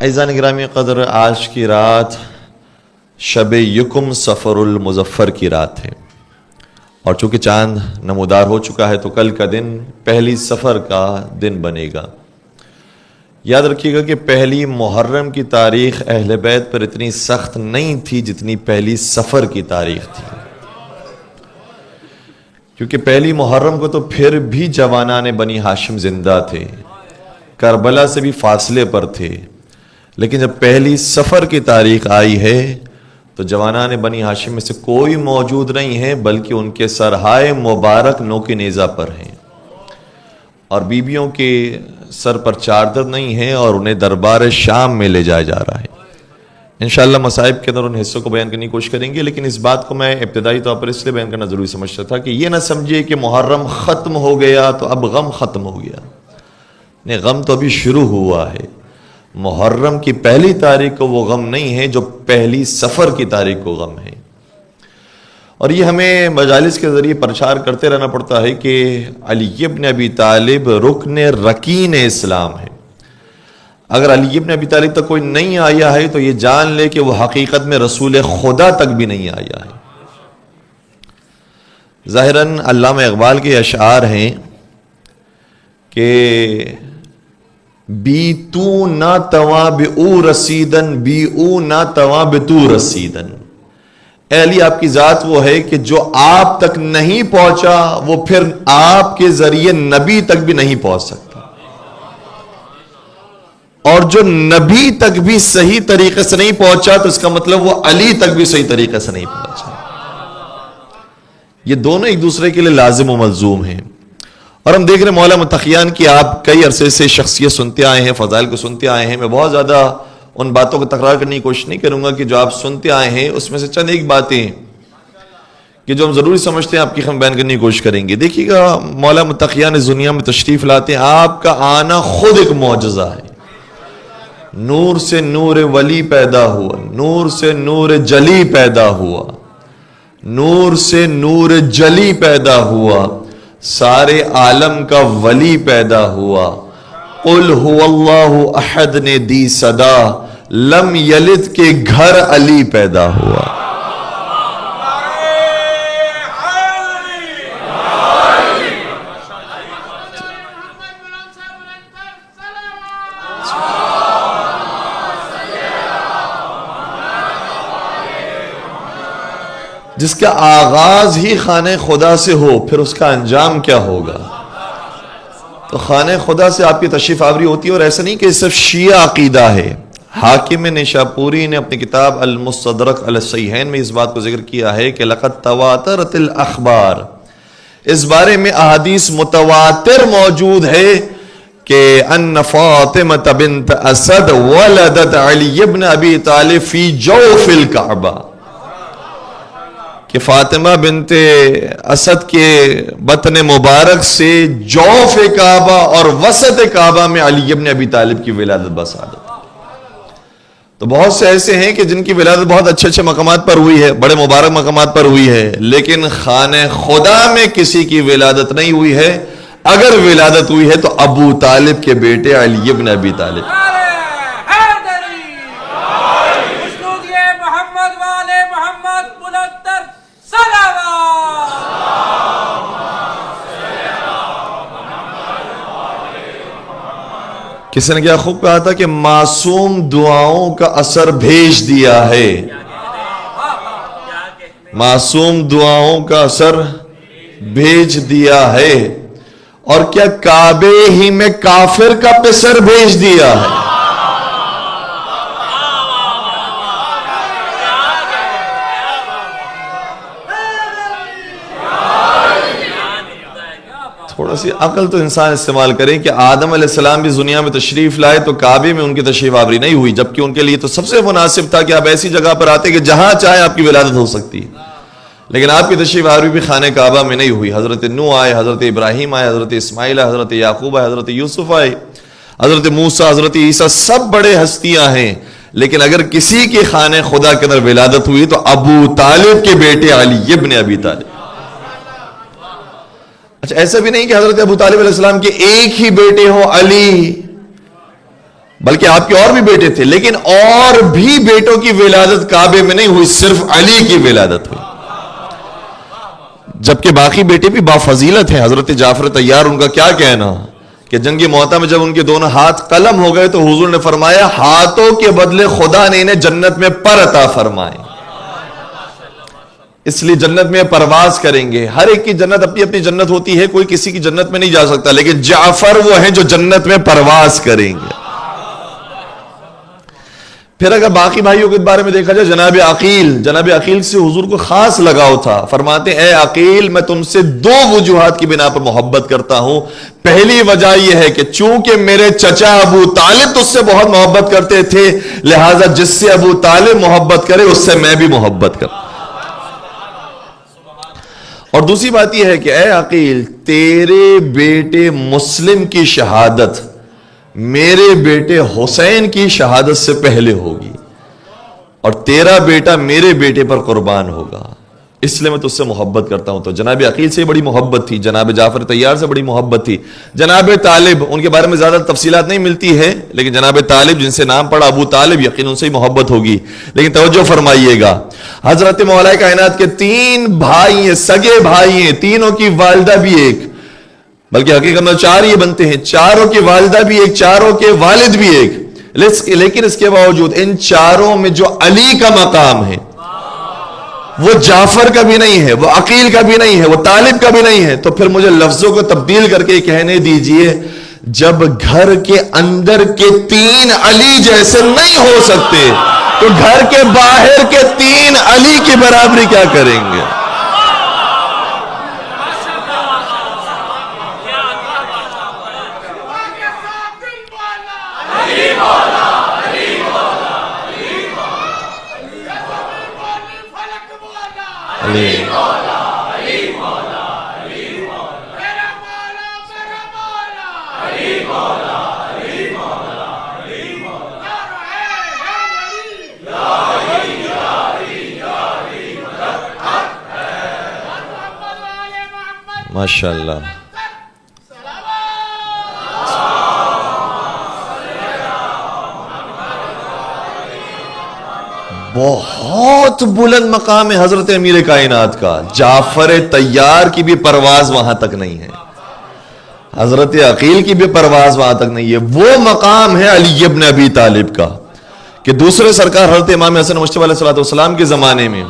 عزیزان گرامی قدر، آج کی رات شب یکم سفر المظفر کی رات ہے، اور چونکہ چاند نمودار ہو چکا ہے تو کل کا دن پہلی سفر کا دن بنے گا۔ یاد رکھیے گا کہ پہلی محرم کی تاریخ اہل بیت پر اتنی سخت نہیں تھی جتنی پہلی سفر کی تاریخ تھی، کیونکہ پہلی محرم کو تو پھر بھی جوانان بنی ہاشم زندہ تھے، کربلا سے بھی فاصلے پر تھے، لیکن جب پہلی سفر کی تاریخ آئی ہے تو جوانان بنی ہاشم میں سے کوئی موجود نہیں ہے، بلکہ ان کے سرہائے مبارک نوک نیزہ پر ہیں، اور بیبیوں کے سر پر چادر نہیں ہے، اور انہیں دربار شام میں لے جایا جا رہا ہے۔ انشاءاللہ مصائب کے اندر ان حصوں کو بیان کرنے کی کوشش کریں گے، لیکن اس بات کو میں ابتدائی طور پر اس لیے بیان کرنا ضروری سمجھتا تھا کہ یہ نہ سمجھیے کہ محرم ختم ہو گیا تو اب غم ختم ہو گیا۔ نہیں، غم تو ابھی شروع ہوا ہے۔ محرم کی پہلی تاریخ کو وہ غم نہیں ہے جو پہلی سفر کی تاریخ کو غم ہے، اور یہ ہمیں مجالس کے ذریعے پرچار کرتے رہنا پڑتا ہے کہ علی ابن ابی طالب رکن رکین اسلام ہے۔ اگر علی ابن ابی طالب تک کوئی نہیں آیا ہے تو یہ جان لے کہ وہ حقیقت میں رسول خدا تک بھی نہیں آیا ہے۔ ظاہراً علامہ اقبال کے اشعار ہیں کہ بی تو نہ تواں بے او رسیدن، بی او نہ تواں بے تو رسیدن۔ اے علی، آپ کی ذات وہ ہے کہ جو آپ تک نہیں پہنچا وہ پھر آپ کے ذریعے نبی تک بھی نہیں پہنچ سکتا، اور جو نبی تک بھی صحیح طریقے سے نہیں پہنچا تو اس کا مطلب وہ علی تک بھی صحیح طریقے سے نہیں پہنچا۔ یہ دونوں ایک دوسرے کے لیے لازم و ملزوم ہیں، اور ہم دیکھ رہے ہیں مولا متقیان کی آپ کئی عرصے سے شخصیت سنتے آئے ہیں، فضائل کو سنتے آئے ہیں۔ میں بہت زیادہ ان باتوں کو تکرار کرنے کی کوشش نہیں کروں گا کہ جو آپ سنتے آئے ہیں اس میں سے چند ایک باتیں کہ جو ہم ضروری سمجھتے ہیں آپ کی ہم بیان کرنے کی کوشش کریں گے۔ دیکھیے گا، مولا متقیان اس دنیا میں تشریف لاتے ہیں، آپ کا آنا خود ایک معجزہ ہے۔ نور سے نور ولی پیدا ہوا، نور سے نور جلی پیدا ہوا، نور سے نور جلی پیدا ہوا، سارے عالم کا ولی پیدا ہوا۔ قل هو اللہ احد نے دی صدا، لم یلد کے گھر علی پیدا ہوا۔ جس کا آغاز ہی خانہ خدا سے ہو، پھر اس کا انجام کیا ہوگا؟ تو خانہ خدا سے آپ کی تشریف آوری ہوتی ہے، اور ایسا نہیں کہ صرف شیعہ عقیدہ ہے۔ حاکم نشاپوری نے اپنی کتاب المستدرک علی الصحیحین میں اس بات کو ذکر کیا ہے کہ لقد تواترت الاخبار، اس بارے میں احادیث متواتر موجود ہے کہ ان فاطمہ بنت اسد ولدت علی ابن ابی طالب فی جوف الکعبہ، کہ فاطمہ بنت اسد کے بطن مبارک سے جوف کعبہ اور وسط کعبہ میں علی ابن ابی طالب کی ولادت بسعادت۔ تو بہت سے ایسے ہیں کہ جن کی ولادت بہت اچھے اچھے مقامات پر ہوئی ہے، بڑے مبارک مقامات پر ہوئی ہے، لیکن خانہ خدا میں کسی کی ولادت نہیں ہوئی ہے۔ اگر ولادت ہوئی ہے تو ابو طالب کے بیٹے علی ابن ابی طالب۔ کسی نے کیا خوب کہا تھا کہ معصوم دعاؤں کا اثر بھیج دیا ہے، معصوم دعاؤں کا اثر بھیج دیا ہے، اور کیا کعبے ہی میں کافر کا پسر بھیج دیا ہے۔ تھوڑا سی عقل تو انسان استعمال کریں کہ آدم علیہ السلام بھی دنیا میں تشریف لائے تو کعبے میں ان کی تشریف آوری نہیں ہوئی، جبکہ ان کے لیے تو سب سے مناسب تھا کہ آپ ایسی جگہ پر آتے کہ جہاں چاہے آپ کی ولادت ہو سکتی، لیکن آپ کی تشریف آوری بھی خانہ کعبہ میں نہیں ہوئی۔ حضرت نوح آئے، حضرت ابراہیم آئے، حضرت اسماعیل آئے، حضرت یعقوب آئے، حضرت یوسف آئے، حضرت موسیٰ، حضرت عیسیٰ، سب بڑے ہستیاں ہیں، لیکن اگر کسی کی خانہ خدا کے اندر ولادت ہوئی تو ابو طالب کے بیٹے علی ابن ابی طالب۔ اچھا ایسا بھی نہیں کہ حضرت ابو طالب علیہ السلام کے ایک ہی بیٹے ہو علی، بلکہ آپ کے اور بھی بیٹے تھے، لیکن اور بھی بیٹوں کی ولادت کعبے میں نہیں ہوئی، صرف علی کی ولادت ہوئی، جبکہ باقی بیٹے بھی بافضیلت ہیں۔ حضرت جعفر طیار، ان کا کیا کہنا کہ جنگ موتا میں جب ان کے دونوں ہاتھ قلم ہو گئے تو حضور نے فرمایا ہاتھوں کے بدلے خدا نے انہیں جنت میں پر عطا فرمائے، اس لیے جنت میں پرواز کریں گے۔ ہر ایک کی جنت اپنی اپنی جنت ہوتی ہے، کوئی کسی کی جنت میں نہیں جا سکتا، لیکن جعفر وہ ہیں جو جنت میں پرواز کریں گے۔ پھر اگر باقی بھائیوں کے بارے میں دیکھا جائے، جناب عقیل سے حضور کو خاص لگاؤ تھا۔ فرماتے اے عقیل، میں تم سے دو وجوہات کی بنا پر محبت کرتا ہوں۔ پہلی وجہ یہ ہے کہ چونکہ میرے چچا ابو طالب تجھ سے بہت محبت کرتے تھے، لہٰذا جس سے ابو طالب محبت کرے اس سے میں بھی محبت کرتا۔ اور دوسری بات یہ ہے کہ اے عقیل، تیرے بیٹے مسلم کی شہادت میرے بیٹے حسین کی شہادت سے پہلے ہوگی، اور تیرا بیٹا میرے بیٹے پر قربان ہوگا، اس لیے میں تجھ سے محبت کرتا ہوں۔ تو جناب عقیل سے بڑی محبت تھی، جناب جعفر طیار سے بڑی محبت تھی۔ جناب طالب، ان کے بارے میں زیادہ تفصیلات نہیں ملتی ہے، لیکن جناب طالب جن سے نام پڑا ابو طالب، یقین ان سے ہی محبت ہوگی۔ لیکن توجہ فرمائیے گا، حضرت مولا کائنات کے 3 بھائی ہیں، سگے بھائی ہیں، تینوں کی والدہ بھی ایک، بلکہ حقیقت میں 4 یہ بنتے ہیں، چاروں کی والدہ بھی ایک، چاروں کے والد بھی ایک، لیکن اس کے باوجود ان چاروں میں جو علی کا مقام ہے وہ جعفر کا بھی نہیں ہے، وہ عقیل کا بھی نہیں ہے، وہ طالب کا بھی نہیں ہے۔ تو پھر مجھے لفظوں کو تبدیل کر کے کہنے دیجئے، جب گھر کے اندر کے 3 علی جیسے نہیں ہو سکتے تو گھر کے باہر کے 3 علی کی برابری کیا کریں گے؟ ماشاء اللہ، بہت بلند مقام ہے حضرت امیر کائنات کا۔ جعفر طیار کی بھی پرواز وہاں تک نہیں ہے، حضرت عقیل کی بھی پرواز وہاں تک نہیں ہے۔ وہ مقام ہے علی ابن ابی طالب کا کہ دوسرے سرکار حضرت امام حسن مجتبی علیہ السلام کے زمانے میں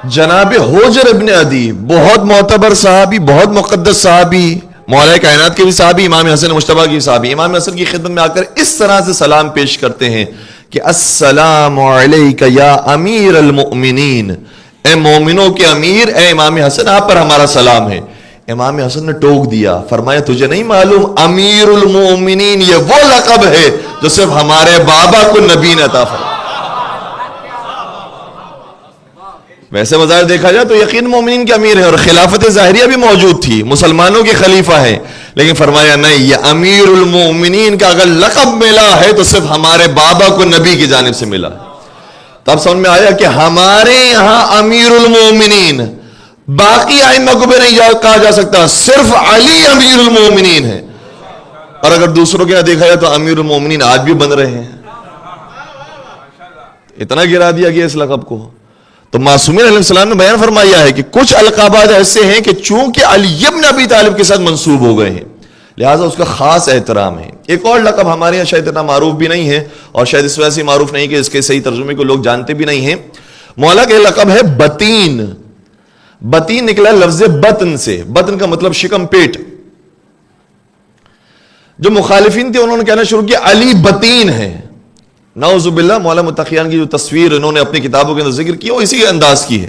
جناب حجر ابن عدی، بہت معتبر صحابی، بہت مقدس صحابی، مولا کائنات کے بھی صحابی، امام حسن مجتبی کی صحابی، امام حسن کی خدمت میں آ کر اس طرح سے سلام پیش کرتے ہیں کہ السلام علیک یا امیر المؤمنین، اے مومنوں کے امیر، اے امام حسن آپ پر ہمارا سلام ہے۔ امام حسن نے ٹوک دیا، فرمایا تجھے نہیں معلوم امیر المؤمنین یہ وہ لقب ہے جو صرف ہمارے بابا کو نبی نے عطا فرمایا۔ ویسے بظاہر دیکھا جائے تو یقین مومنین کے امیر ہے اور خلافت ظاہریہ بھی موجود تھی، مسلمانوں کے خلیفہ ہے، لیکن فرمایا نہیں، یہ امیر المؤمنین کا اگر لقب ملا ہے تو صرف ہمارے بابا کو نبی کی جانب سے ملا۔ تب سمجھ میں آیا کہ ہمارے یہاں امیر المؤمنین، باقی ائمہ کو بھی نہیں کہا جا سکتا، صرف علی امیر المؤمنین ہے۔ اور اگر دوسروں کے یہاں دیکھا جائے تو امیر المؤمنین آج بھی بن رہے ہیں، اتنا گرا دیا گیا اس لقب کو۔ تو معصومین علیہ السلام نے بیان فرمایا ہے کہ کچھ القابات ایسے ہیں کہ چونکہ علی ابن ابی طالب کے ساتھ منسوب ہو گئے ہیں، لہٰذا اس کا خاص احترام ہے۔ ایک اور لقب ہمارے یہاں شاید اتنا معروف بھی نہیں ہے، اور شاید اس وجہ سے معروف نہیں کہ اس کے صحیح ترجمے کو لوگ جانتے بھی نہیں ہیں۔ مولا کا لقب ہے بطین۔ بطین نکلا لفظ بطن سے، بطن کا مطلب شکم، پیٹ۔ جو مخالفین تھے انہوں نے کہنا شروع کیا علی بطین ہے۔ نعوذ باللہ، مولا متقیان کی جو تصویر انہوں نے اپنی کتابوں کے اندر ذکر کی وہ اسی انداز کی ہے۔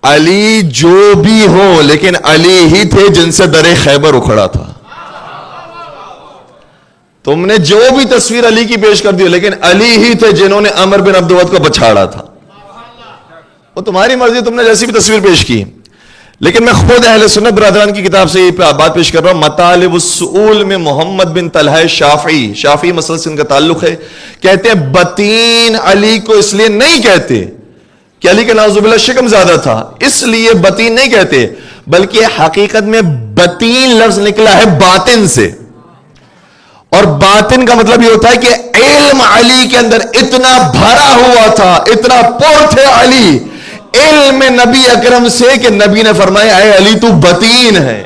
علی جو بھی ہو، لیکن علی ہی تھے جن سے در خیبر اکھڑا تھا۔ تم نے جو بھی تصویر علی کی پیش کر دی، لیکن علی ہی تھے جنہوں نے عمر بن عبد الود کو بچھاڑا تھا۔ وہ تمہاری مرضی، تم نے جیسی بھی تصویر پیش کی، لیکن میں خود اہل سنت برادران کی کتاب سے یہ بات پیش کر رہا ہوں۔ مطالب السؤول میں محمد بن طلحہ شافعی مسئلہ سے ان کا تعلق ہے، کہتے ہیں بطین علی کو اس لیے نہیں کہتے کہ علی کا نعوذ باللہ شکم زیادہ تھا، اس لیے بطین نہیں کہتے، بلکہ حقیقت میں بطین لفظ نکلا ہے باطن سے، اور باطن کا مطلب یہ ہوتا ہے کہ علم علی کے اندر اتنا بھرا ہوا تھا، اتنا پر تھے علی علم نبی اکرم سے کہ نبی نے فرمایا اے علی تو بطین ہے.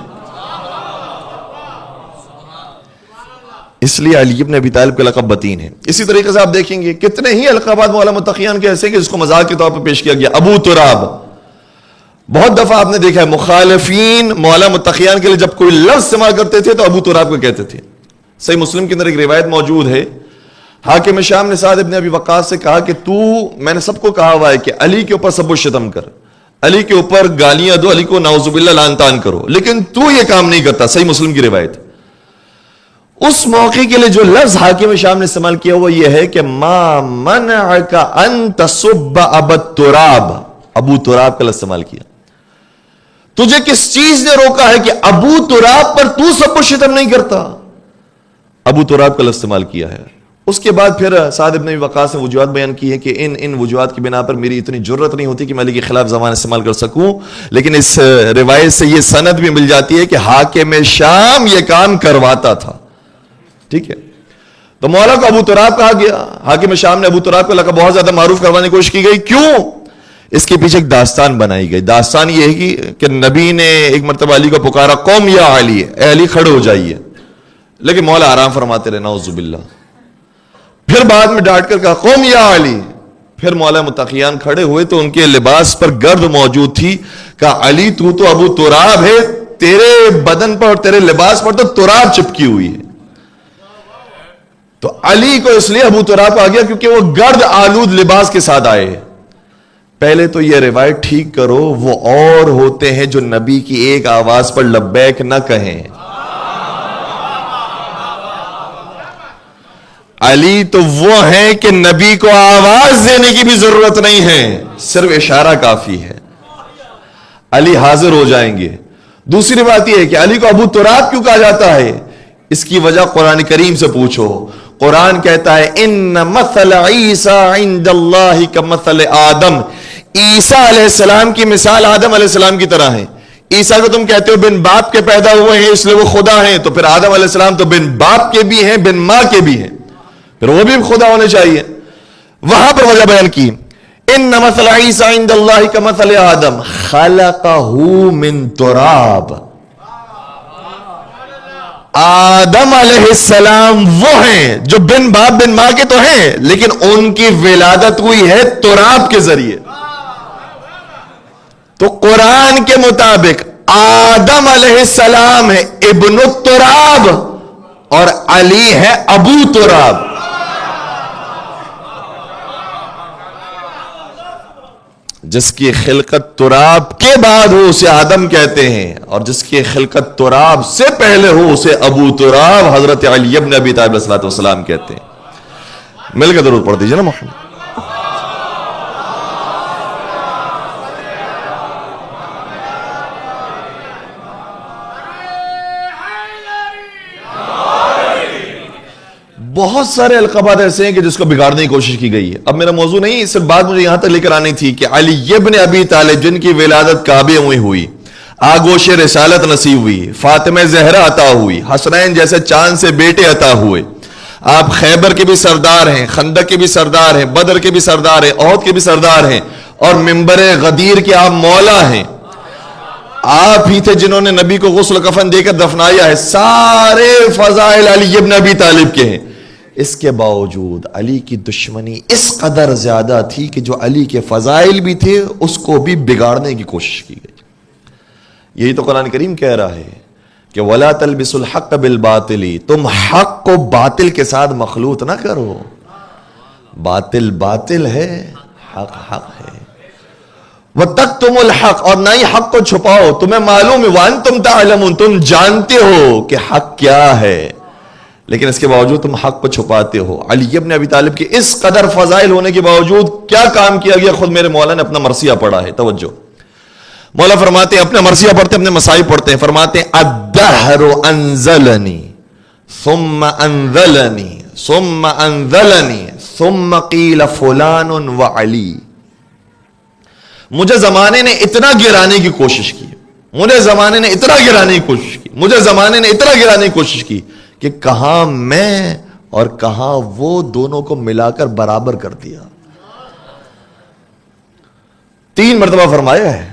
اس لیے علی ابن ابی طالب کا لقب بطین ہے. اسی طریقے سے آپ دیکھیں گے کتنے ہی القابات مولا متقیان کے ایسے کہ جس کو مذاق کے طور پر پیش کیا گیا. ابو تراب، بہت دفعہ آپ نے دیکھا ہے مخالفین مولا متقیان کے لیے جب کوئی لفظ استعمال کرتے تھے تو ابو تراب کو کہتے تھے. صحیح مسلم کے اندر ایک روایت موجود ہے، حاکم شام نے سعد ابن ابی وقاص سے کہا کہ میں نے سب کو کہا ہوا ہے کہ علی کے اوپر سب و شتم کر، علی کے اوپر گالیاں دو، علی کو نعوذ باللہ لعن طعن کرو، لیکن تو یہ کام نہیں کرتا. صحیح مسلم کی روایت. اس موقع کے لیے جو لفظ حاکم شام نے استعمال کیا وہ یہ ہے کہ ما منعک ان تسب ابا تراب، ابو تراب کا لفظ استعمال کیا. تجھے کس چیز نے روکا ہے کہ ابو تراب پر تو سب و شتم نہیں کرتا؟ ابو تراب کا لفظ استعمال کیا ہے. اس کے بعد پھر سعد ابن ابی وقاص نے وجوہات بیان کی ہے کہ ان وجوہات کی بنا پر میری اتنی جرت نہیں ہوتی کہ میں علی کے خلاف زبان استعمال کر سکوں، لیکن اس روایت سے یہ سند بھی مل جاتی ہے کہ حاکم شام یہ کام کرواتا تھا. ٹھیک ہے، تو مولا کو ابو تراب کہا گیا. حاکم شام نے ابو تراب کا لقب بہت زیادہ معروف کروانے کی کوشش کی گئی. کیوں؟ اس کے پیچھے ایک داستان بنائی گئی. داستان یہ ہے کہ نبی نے ایک مرتبہ علی کو پکارا، قوم یا علی، اے علی کھڑے ہو جائیے، لیکن مولا آرام فرماتے رہے، نعوذ باللہ. پھر بعد میں ڈانٹ کر کہا قوم یا علی. پھر مولا متقیان کھڑے ہوئے تو ان کے لباس پر گرد موجود تھی. کہا علی تو ابو تراب ہے، تیرے بدن پر اور تیرے لباس پر تو تراب چپکی ہوئی ہے. تو علی کو اس لیے ابو تراب آ گیا کیونکہ وہ گرد آلود لباس کے ساتھ آئے. پہلے تو یہ روایت ٹھیک کرو، وہ اور ہوتے ہیں جو نبی کی ایک آواز پر لبیک نہ کہیں. علی تو وہ ہیں کہ نبی کو آواز دینے کی بھی ضرورت نہیں ہے، صرف اشارہ کافی ہے، علی حاضر ہو جائیں گے. دوسری بات یہ ہے کہ علی کو ابو تراب کیوں کہا جاتا ہے؟ اس کی وجہ قرآن کریم سے پوچھو. قرآن کہتا ہے ان مثل عیسیٰ عند اللہ کمثل آدم، عیسیٰ علیہ السلام کی مثال آدم علیہ السلام کی طرح ہے. عیسیٰ کو تم کہتے ہو بن باپ کے پیدا ہوئے ہیں اس لیے وہ خدا ہیں، تو پھر آدم علیہ السلام تو بن باپ کے بھی ہیں بن ماں کے بھی ہیں، پھر وہ بھی خدا ہونے چاہیے. وہاں پر وجہ بیان کی ان مثل عیسیٰ عند اللہ کمثل آدم خلقہ من تراب. آدم علیہ السلام وہ ہیں جو بن باپ بن ماں کے تو ہیں، لیکن ان کی ولادت ہوئی ہے تراب کے ذریعے. تو قرآن کے مطابق آدم علیہ السلام ہے ابن التراب اور علی ہے ابو تراب. جس کی خلقت تراب کے بعد ہو اسے آدم کہتے ہیں، اور جس کی خلقت تراب سے پہلے ہو اسے ابو تراب حضرت علی ابن ابی طالب علیہ السلام کہتے ہیں. مل کے درود پڑھ دیجئے نا محمد. بہت سارے القابات ایسے ہیں کہ جس کو بگاڑنے کی کوشش کی گئی ہے. اب میرا موضوع نہیں، صرف بات مجھے یہاں تک لے کر آنی تھی کہ علی ابن ابی طالب جن کی ولادت کعبے میں ہوئی، آگوش رسالت نصیب ہوئی، فاطمہ زہرا عطا ہوئی، حسنین جیسے چاند سے بیٹے عطا ہوئے، آپ خیبر کے بھی سردار ہیں، خندق کے بھی سردار ہیں، بدر کے بھی سردار ہیں، احد کے بھی سردار ہیں، اور منبر غدیر کے آپ مولا ہیں. آپ ہی تھے جنہوں نے نبی کو غسل کفن دے کر دفنایا ہے. سارے فضائل علی ابن ابی طالب کے ہیں. اس کے باوجود علی کی دشمنی اس قدر زیادہ تھی کہ جو علی کے فضائل بھی تھے اس کو بھی بگاڑنے کی کوشش کی گئی. یہی تو قرآن کریم کہہ رہا ہے کہ وَلَا تَلْبِسُوا الْحَقَّ بِالْبَاطِلِ، تم حق کو باطل کے ساتھ مخلوط نہ کرو. باطل باطل ہے، حق حق ہے. وَتَكْتُمُوا الْحَقَّ، اور نہ ہی حق کو چھپاؤ. تمہیں معلوم ہے وَأَنْتُمْ تَعْلَمُونَ، تم جانتے ہو کہ حق کیا ہے، لیکن اس کے باوجود تم حق کو چھپاتے ہو. علی ابن ابی طالب کے اس قدر فضائل ہونے کے باوجود کیا کام کیا گیا؟ خود میرے مولا نے اپنا مرثیہ پڑھا ہے. توجہ، مولا فرماتے ہیں، اپنا مرثیہ پڑھتے ہیں، اپنے مسائب پڑھتے ہیں، فرماتے ہیں الدہر انزلنی ثم انزلنی ثم انزلنی ثم قیل فلان وعلی. مجھے زمانے نے اتنا گرانے کی کوشش کی، مجھے زمانے نے اتنا گرانے کی کوشش کی، مجھے زمانے نے اتنا گرانے کی کوشش کی کہ کہاں میں اور کہاں وہ دونوں کو ملا کر برابر کر دیا۔ 3 مرتبہ فرمایا ہے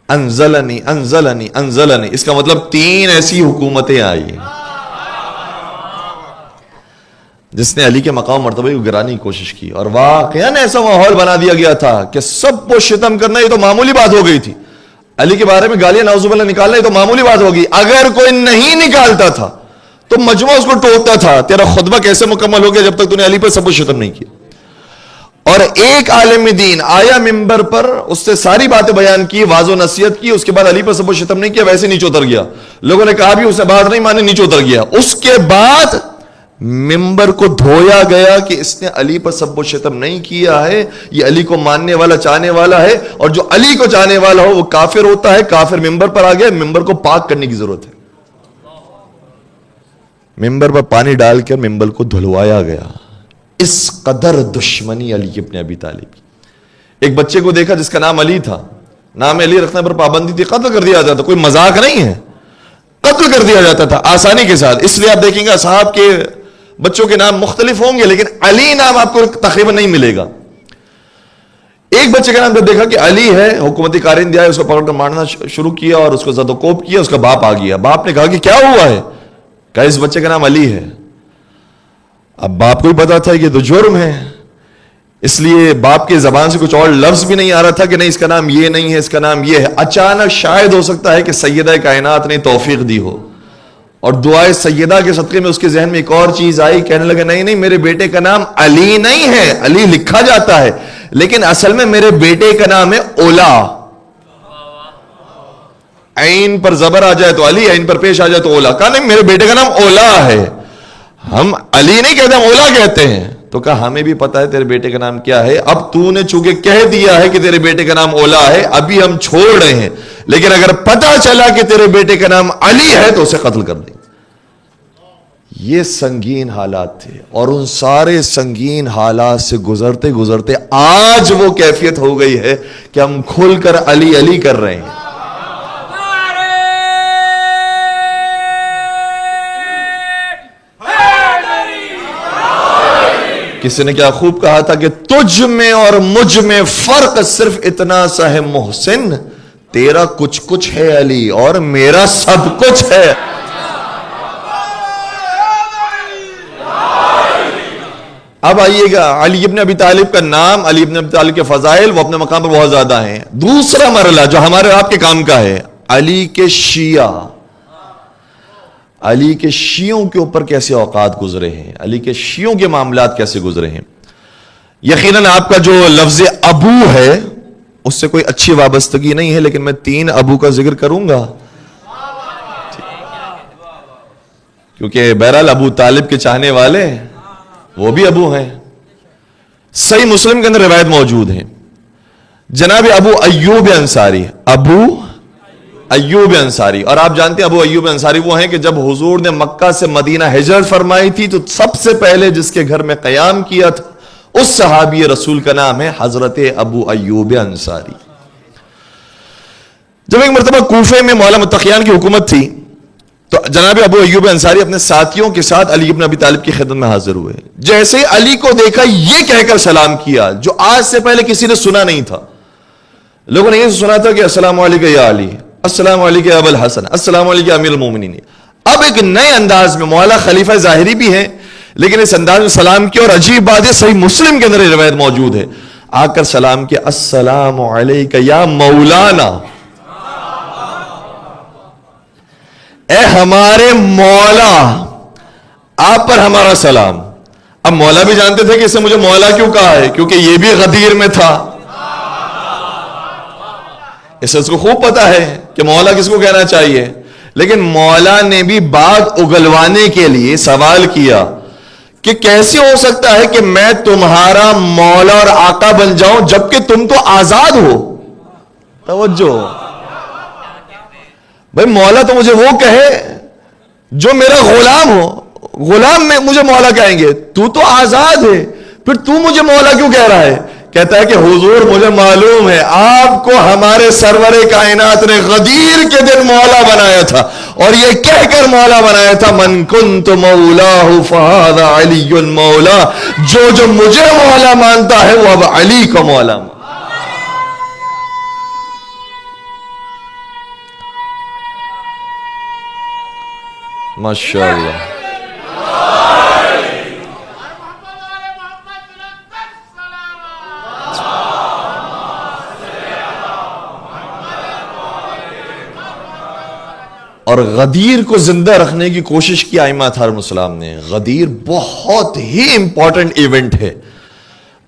انزلنی انزلنی انزلنی، اس کا مطلب 3 ایسی حکومتیں آئی جس نے علی کے مقام مرتبہ کو گرانے کی کوشش کی، اور واقعاً ایسا ماحول بنا دیا گیا تھا کہ سب کو شتم کرنا یہ تو معمولی بات ہو گئی تھی، علی کے بارے میں گالیاں نعوذ باللہ نکالنا یہ تو معمولی بات ہوگی، اگر کوئی نہیں نکالتا تھا تو مجموعہ اس کو ٹوکتا تھا، تیرا خطبہ کیسے مکمل ہو گیا جب تک تو نے علی پر سب کو شتم نہیں کیا۔ اور ایک عالم دین آیا منبر پر، اس سے ساری باتیں بیان کی، واضح و نصیحت کی، اس کے بعد علی پر سب کو شتم نہیں کیا، ویسے نیچے اتر گیا، لوگوں نے کہا بھی اس نے بات نہیں مانی، نیچے اتر گیا۔ اس کے بعد منبر کو دھویا گیا کہ اس نے علی پر سب و شتم نہیں کیا ہے، یہ علی کو ماننے والا چاہنے والا ہے، اور جو علی کو چاہنے والا ہو وہ کافر ہوتا ہے، کافر منبر پر آ گیا، منبر کو پاک کرنے کی ضرورت ہے۔ منبر پر پانی ڈال کر منبر کو دھلوایا گیا۔ اس قدر دشمنی علی ابن ابی طالب کی۔ ایک بچے کو دیکھا جس کا نام علی تھا، نام علی رکھنے پر پابندی تھی، قتل کر دیا جاتا تھا، کوئی مذاق نہیں ہے، قتل کر دیا جاتا تھا آسانی کے ساتھ۔ اس لیے آپ دیکھیں گے اصحاب کے بچوں کے نام مختلف ہوں گے لیکن علی نام آپ کو تقریباً نہیں ملے گا۔ ایک بچے کا نام جب دیکھا کہ علی ہے، حکومتی قارن دیا ہے، اس کو پکڑ کر مارنا شروع کیا اور اس کو زد و کوب کیا۔ اس کا باپ آ گیا، باپ نے کہا کہ کیا ہوا ہے؟ کہا اس بچے کا نام علی ہے۔ اب باپ کو ہی پتا تھا کہ تو جرم ہے، اس لیے باپ کی زبان سے کچھ اور لفظ بھی نہیں آ رہا تھا کہ نہیں اس کا نام یہ نہیں ہے، اس کا نام یہ ہے۔ اچانک شاید ہو سکتا ہے کہ سیدہ کائنات نے توفیق دی ہو اور دعائے سیدہ کے صدقے میں اس کے ذہن میں ایک اور چیز آئی، کہنے لگا نہیں نہیں، میرے بیٹے کا نام علی نہیں ہے، علی لکھا جاتا ہے لیکن اصل میں میرے بیٹے کا نام ہے اولا۔ عین پر زبر آ جائے تو علی، عین پر پیش آ جائے تو اولا۔ کہا نہیں، میرے بیٹے کا نام اولا ہے، ہم علی نہیں کہتے، ہم اولا کہتے ہیں۔ تو کہا ہمیں بھی پتا ہے تیرے بیٹے کا نام کیا ہے، اب تو نے چونکہ کہہ دیا ہے کہ تیرے بیٹے کا نام اولا ہے، ابھی ہم چھوڑ رہے ہیں، لیکن اگر پتا چلا کہ تیرے بیٹے کا نام علی ہے تو اسے قتل کر دیں۔ یہ سنگین حالات تھے، اور ان سارے سنگین حالات سے گزرتے گزرتے آج وہ کیفیت ہو گئی ہے کہ ہم کھل کر علی علی کر رہے ہیں۔ کسی نے کیا خوب کہا تھا کہ تجھ میں اور مجھ میں فرق صرف اتنا سا ہے محسن، تیرا کچھ کچھ ہے علی اور میرا سب کچھ ہے۔ اب آئیے گا علی ابن ابی طالب کا نام، علی ابن ابی طالب کے فضائل وہ اپنے مقام پر بہت زیادہ ہیں۔ دوسرا مرحلہ جو ہمارے آپ کے کام کا ہے، علی کے شیعہ، علی کے شیعوں کے اوپر کیسے اوقات گزرے ہیں، علی کے شیعوں کے معاملات کیسے گزرے ہیں۔ یقیناً آپ کا جو لفظ ابو ہے اس سے کوئی اچھی وابستگی نہیں ہے، لیکن میں 3 ابو کا ذکر کروں گا کیونکہ بہرحال ابو طالب کے چاہنے والے وہ بھی ابو ہیں۔ صحیح مسلم کے اندر روایت موجود ہے، جناب ابو ایوب انصاری، ابو ایوب انصاری، اور آپ جانتے ہیں ابو ایوب انصاری وہ ہیں کہ جب حضور نے مکہ سے مدینہ ہجرت فرمائی تھی تو سب سے پہلے جس کے گھر میں قیام کیا تھا اس صحابی رسول کا نام ہے حضرت ابو ایوب انصاری۔ جب ایک مرتبہ کوفے میں مولا متقیان کی حکومت تھی تو جناب ابو ایوب انصاری اپنے ساتھیوں کے ساتھ علی ابن ابی طالب کی خدمت میں حاضر ہوئے۔ جیسے علی کو دیکھا یہ کہہ کر سلام کیا جو آج سے پہلے کسی نے سنا نہیں تھا۔ لوگوں نے یہ سنا تھا کہ السلام علیکم یا علی، السلام علیکم ابو الحسن، السلام علیکم امیر المومنین۔ اب ایک نئے انداز میں مولا خلیفہ ظاہری بھی ہیں لیکن اس انداز میں سلام کیا، اور عجیب بات ہے صحیح مسلم کے اندر یہ روایت موجود ہے، آ کر سلام کیا، السلام علیکم یا مولانا، اے ہمارے مولا، آپ پر ہمارا سلام۔ اب مولا بھی جانتے تھے کہ اسے مجھے مولا کیوں کہا ہے، کیونکہ یہ بھی غدیر میں تھا، اس کو خوب پتا ہے کہ مولا کس کو کہنا چاہیے، لیکن مولا نے بھی بات اگلوانے کے لیے سوال کیا کہ کیسے ہو سکتا ہے کہ میں تمہارا مولا اور آقا بن جاؤں جبکہ تم تو آزاد ہو۔ توجہ بھائی، مولا تو مجھے وہ کہے جو میرا غلام ہو، غلام میں مجھے مولا کہیں گے، تو آزاد ہے، پھر تو مجھے مولا کیوں کہہ رہا ہے؟ کہتا ہے کہ حضور مجھے معلوم ہے آپ کو ہمارے سرور کائنات نے غدیر کے دن مولا بنایا تھا، اور یہ کہہ کر مولا بنایا تھا من کنت مولاہ فہذا علی مولا، جو مجھے مولا مانتا ہے وہ اب علی کو مولا مانتا۔ ماشاءاللہ۔ اور غدیر کو زندہ رکھنے کی کوشش کی ائمہ اطہار السلام نے۔ غدیر بہت ہی امپورٹنٹ ایونٹ ہے۔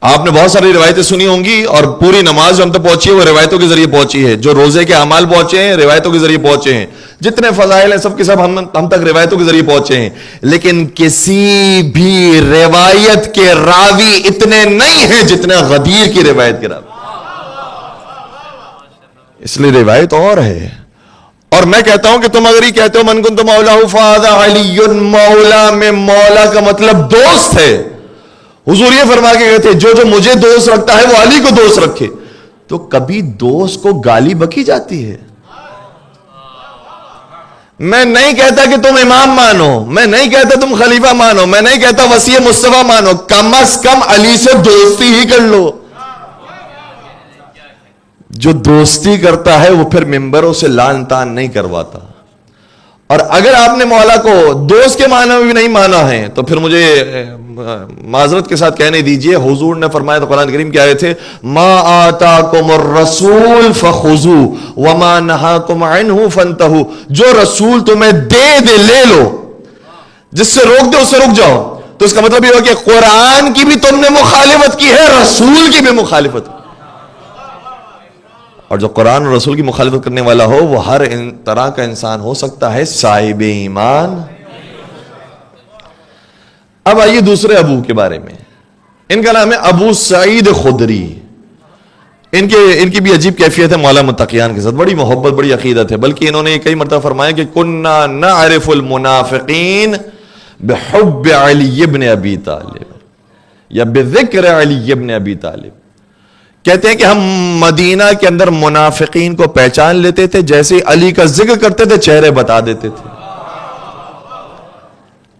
آپ نے بہت ساری روایتیں سنی ہوں گی، اور پوری نماز جو ہم تک پہنچی ہے وہ روایتوں کے ذریعے پہنچی ہے، جو روزے کے اعمال پہنچے ہیں روایتوں کے ذریعے پہنچے ہیں، جتنے فضائل ہیں سب کے سب ہم تک روایتوں کے ذریعے پہنچے ہیں، لیکن کسی بھی روایت کے راوی اتنے نہیں ہیں جتنے غدیر کی روایت کے راوی، اس لیے روایت اور ہے۔ اور میں کہتا ہوں کہ تم اگر ہی کہتے ہو من کنت مولاہ فہذا علی مولا، میں مولا کا مطلب دوست ہے، حضور یہ فرما کے کہتے جو مجھے دوست رکھتا ہے وہ علی کو دوست رکھے، تو کبھی دوست کو گالی بکی جاتی ہے؟ میں نہیں کہتا کہ تم امام مانو، میں نہیں کہتا تم خلیفہ مانو، میں نہیں کہتا وصی مصطفیٰ مانو، کم از کم علی سے دوستی ہی کر لو۔ جو دوستی کرتا ہے وہ پھر ممبروں سے لعن طعن نہیں کرواتا۔ اور اگر آپ نے مولا کو دوست کے معنی میں بھی نہیں مانا ہے تو پھر مجھے معذرت کے ساتھ کہنے دیجئے، حضور نے فرمایا تو قرآن کریم کیا آئے تھے، ما آتاکم الرسول فخذوہ وما نہاکم عنہ فانتہوا، جو رسول تمہیں دے لے لو، جس سے روک دے اس سے رک جاؤ۔ تو اس کا مطلب یہ ہو کہ قرآن کی بھی تم نے مخالفت کی ہے، رسول کی بھی مخالفت، اور جو قرآن اور رسول کی مخالفت کرنے والا ہو وہ ہر طرح کا انسان ہو سکتا ہے، صاحب ایمان۔ اب آئیے دوسرے ابو کے بارے میں، ان کا نام ہے ابو سعید خدری۔ ان کی بھی عجیب کیفیت ہے مولا متقیان کے ساتھ، بڑی محبت بڑی عقیدت ہے، بلکہ انہوں نے کئی مرتبہ فرمایا کہ کننا نعرف المنافقین بحب علی ابن ابی طالب یا بذکر علی ابن ابی طالب۔ کہتے ہیں کہ ہم مدینہ کے اندر منافقین کو پہچان لیتے تھے، جیسے علی کا ذکر کرتے تھے چہرے بتا دیتے تھے۔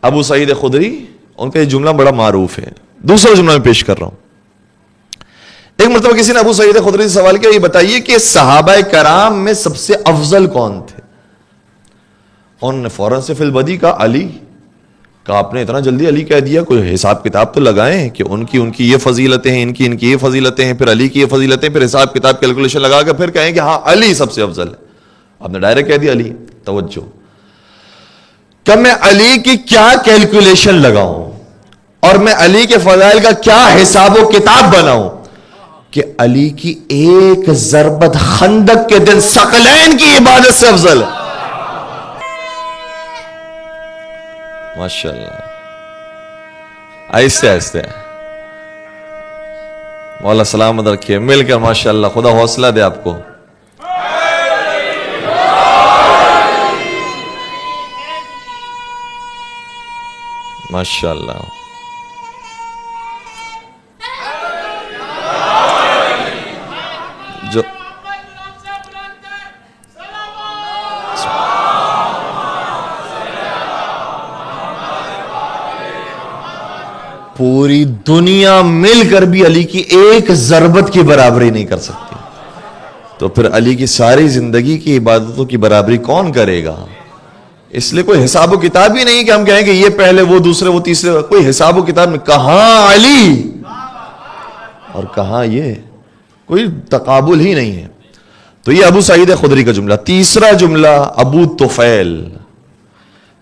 ابو سعید خدری، ان کا یہ جملہ بڑا معروف ہے۔ دوسرا جملہ میں پیش کر رہا ہوں۔ ایک مرتبہ کسی نے ابو سعید خدری سے سوال کیا، یہ بتائیے کہ صحابہ کرام میں سب سے افضل کون تھے؟ انہوں نے فوراً سے فی البدی کہا علی۔ کہا آپ نے اتنا جلدی علی کہہ دیا، کوئی حساب کتاب تو لگائیں کہ ان کی یہ فضیلتیں ہیں، ان کی یہ فضیلتیں ہیں، پھر علی کی یہ فضیلتیں، پھر حساب کتاب کیلکولیشن لگا کے پھر کہیں کہ ہاں علی سب سے افضل ہے۔ آپ نے ڈائریکٹ کہہ دیا علی۔ توجہ، کہ میں علی کی کیا کیلکولیشن لگاؤں اور میں علی کے فضائل کا کیا حساب و کتاب بناؤں کہ علی کی ایک ضربت خندق کے دن ثقلین کی عبادت سے افضل ہے۔ ماشاءاللہ، آہستہ آہستہ مولا سلامت رکھیے، مل کر ماشاءاللہ، خدا حوصلہ دے آپ کو۔ ماشاءاللہ، جو پوری دنیا مل کر بھی علی کی ایک ضربت کی برابری نہیں کر سکتی، تو پھر علی کی ساری زندگی کی عبادتوں کی برابری کون کرے گا؟ اس لیے کوئی حساب و کتاب ہی نہیں کہ ہم کہیں کہ یہ پہلے وہ دوسرے وہ تیسرے، کوئی حساب و کتاب میں کہاں علی اور کہاں یہ، کوئی تقابل ہی نہیں ہے۔ تو یہ ابو سعید خدری کا جملہ۔ تیسرا جملہ ابو طفیل،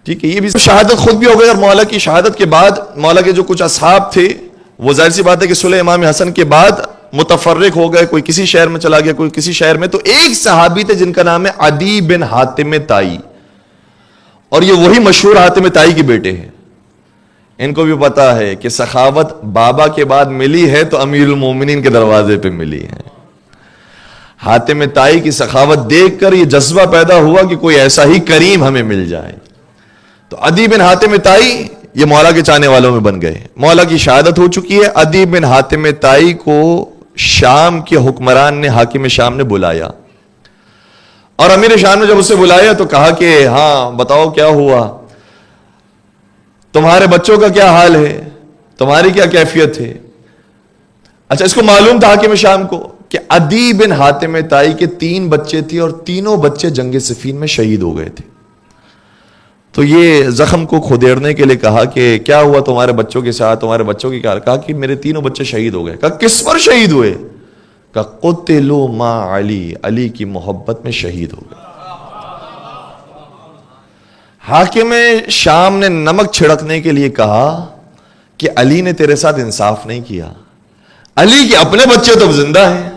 ٹھیک ہے، یہ بھی شہادت خود بھی ہو گئی، اور مولا کی شہادت کے بعد مولا کے جو کچھ اصحاب تھے وہ ظاہر سی بات ہے کہ صلح امام حسن کے بعد متفرق ہو گئے، کوئی کسی شہر میں چلا گیا، کوئی کسی شہر میں۔ تو ایک صحابی تھے جن کا نام ہے عدی بن حاتم طائی، اور یہ وہی مشہور حاتم طائی کے بیٹے ہیں۔ ان کو بھی پتا ہے کہ سخاوت بابا کے بعد ملی ہے تو امیر المومنین کے دروازے پہ ملی ہے۔ حاتم طائی کی سخاوت دیکھ کر یہ جذبہ پیدا ہوا کہ کوئی ایسا ہی کریم ہمیں مل جائے، تو عدی بن حاتم طائی یہ مولا کے چاہنے والوں میں بن گئے۔ مولا کی شہادت ہو چکی ہے، عدی بن حاتم طائی کو شام کے حکمران نے، حاکم شام نے بلایا، اور امیر شام نے جب اسے بلایا تو کہا کہ ہاں بتاؤ کیا ہوا، تمہارے بچوں کا کیا حال ہے، تمہاری کیا کیفیت ہے؟ اچھا، اس کو معلوم تھا حاکم شام کو کہ عدی بن حاتم طائی کے 3 بچے تھے اور تینوں بچے جنگ صفین میں شہید ہو گئے تھے. تو یہ زخم کو کھودیڑنے کے لیے کہا کہ کیا ہوا تمہارے بچوں کے ساتھ، تمہارے بچوں کی کیا؟ کہا کہ میرے 3 بچے شہید ہو گئے. کہا کس پر شہید ہوئے؟ کہا قتلوا مع علی، علی کی محبت میں شہید ہو گئے. حاکم شام نے نمک چھڑکنے کے لیے کہا کہ علی نے تیرے ساتھ انصاف نہیں کیا، علی کے اپنے بچے تو زندہ ہیں،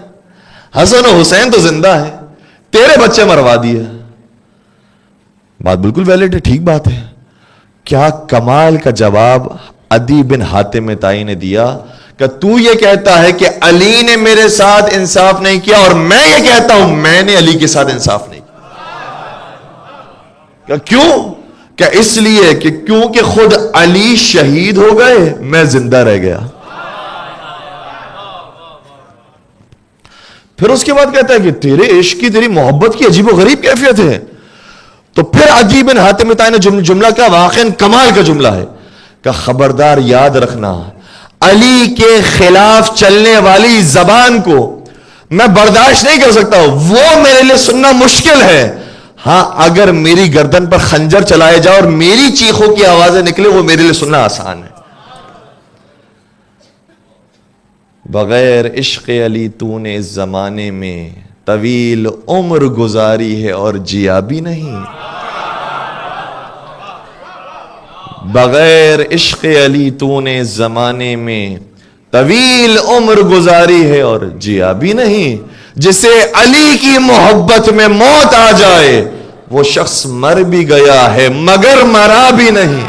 حسن و حسین تو زندہ ہیں، تیرے بچے مروا دیے. بات بالکل ویلڈ ہے، ٹھیک بات ہے. کیا کمال کا جواب عدی بن حاتم طائی نے دیا کہ تو یہ کہتا ہے کہ علی نے میرے ساتھ انصاف نہیں کیا، اور میں یہ کہتا ہوں میں نے علی کے ساتھ انصاف نہیں کیا. کیوں؟ کہ اس لیے کہ کیونکہ خود علی شہید ہو گئے، میں زندہ رہ گیا. پھر اس کے بعد کہتا ہے کہ تیرے عشق کی، تیری محبت کی عجیب و غریب کیفیت ہے. تو پھر عدی بن حاتم طائی نے جملہ کیا، واقعاً کمال کا جملہ ہے، کہ خبردار یاد رکھنا، علی کے خلاف چلنے والی زبان کو میں برداشت نہیں کر سکتا، وہ میرے لیے سننا مشکل ہے. ہاں اگر میری گردن پر خنجر چلائے جائے اور میری چیخوں کی آوازیں نکلے، وہ میرے لیے سننا آسان ہے. بغیر عشق علی تو نے اس زمانے میں طویل عمر گزاری ہے اور جیا بھی نہیں. بغیر عشق علی تو نے اس زمانے میں طویل عمر گزاری ہے اور جیا بھی نہیں. جسے علی کی محبت میں موت آ جائے وہ شخص مر بھی گیا ہے مگر مرا بھی نہیں.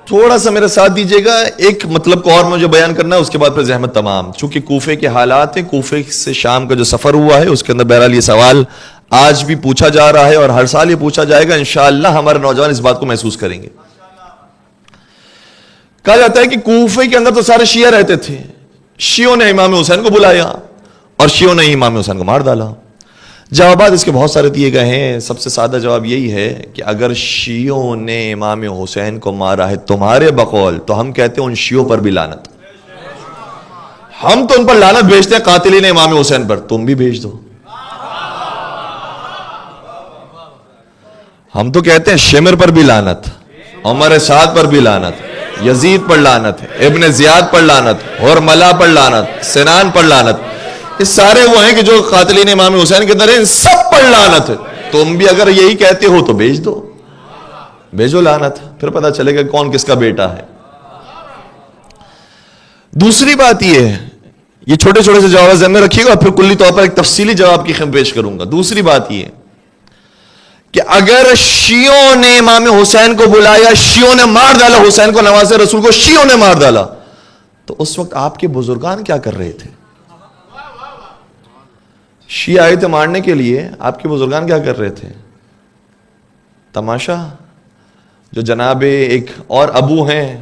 تھوڑا سا میرے ساتھ دیجئے گا، ایک مطلب کو اور مجھے بیان کرنا ہے، اس کے بعد پھر زحمت تمام. چونکہ کوفے کے حالات ہیں، کوفے سے شام کا جو سفر ہوا ہے اس کے اندر بہرحال یہ سوال آج بھی پوچھا جا رہا ہے اور ہر سال یہ پوچھا جائے گا. انشاءاللہ ہمارے نوجوان اس بات کو محسوس کریں گے. کہا جاتا ہے کہ کوفے کے اندر تو سارے شیعہ رہتے تھے، شیعوں نے امام حسین کو بلایا اور شیعوں نے امام حسین کو مار ڈالا. جوابات اس کے بہت سارے دیے گئے ہیں. سب سے سادہ جواب یہی ہے کہ اگر شیعوں نے امام حسین کو مارا ہے تمہارے بقول، تو ہم کہتے ہیں ان شیعوں پر بھی لعنت. ہم تو ان پر لعنت بھیجتے ہیں قاتلین امام حسین پر، تم بھی بھیج دو. ہم تو کہتے ہیں شمر پر بھی لعنت، عمر سعد پر بھی لعنت، یزید پر لعنت، ابن زیاد پر لعنت، حرملہ پر لعنت، سنان پر لعنت. یہ سارے وہ ہیں کہ جو قاتلین امام حسین کے اندر ہیں، سب پر لعنت ہے. تم بھی اگر یہی کہتے ہو تو بھیج دو، بھیجو لعنت، پھر پتہ چلے گا کون کس کا بیٹا ہے. دوسری بات یہ ہے، یہ چھوٹے چھوٹے سے جواب ذہن میں رکھیے گا، پھر کلی طور پر ایک تفصیلی جواب کی خدمت پیش کروں گا. دوسری بات یہ کہ اگر شیعوں نے امام حسین کو بلایا، شیعوں نے مار ڈالا حسین کو، نواز رسول کو شیعوں نے مار ڈالا، تو اس وقت آپ کے بزرگان کیا کر رہے تھے؟ شیعہ آئے تھے مارنے کے لیے، آپ کے بزرگان کیا کر رہے تھے؟ تماشا. جو جناب ایک اور ابو ہیں،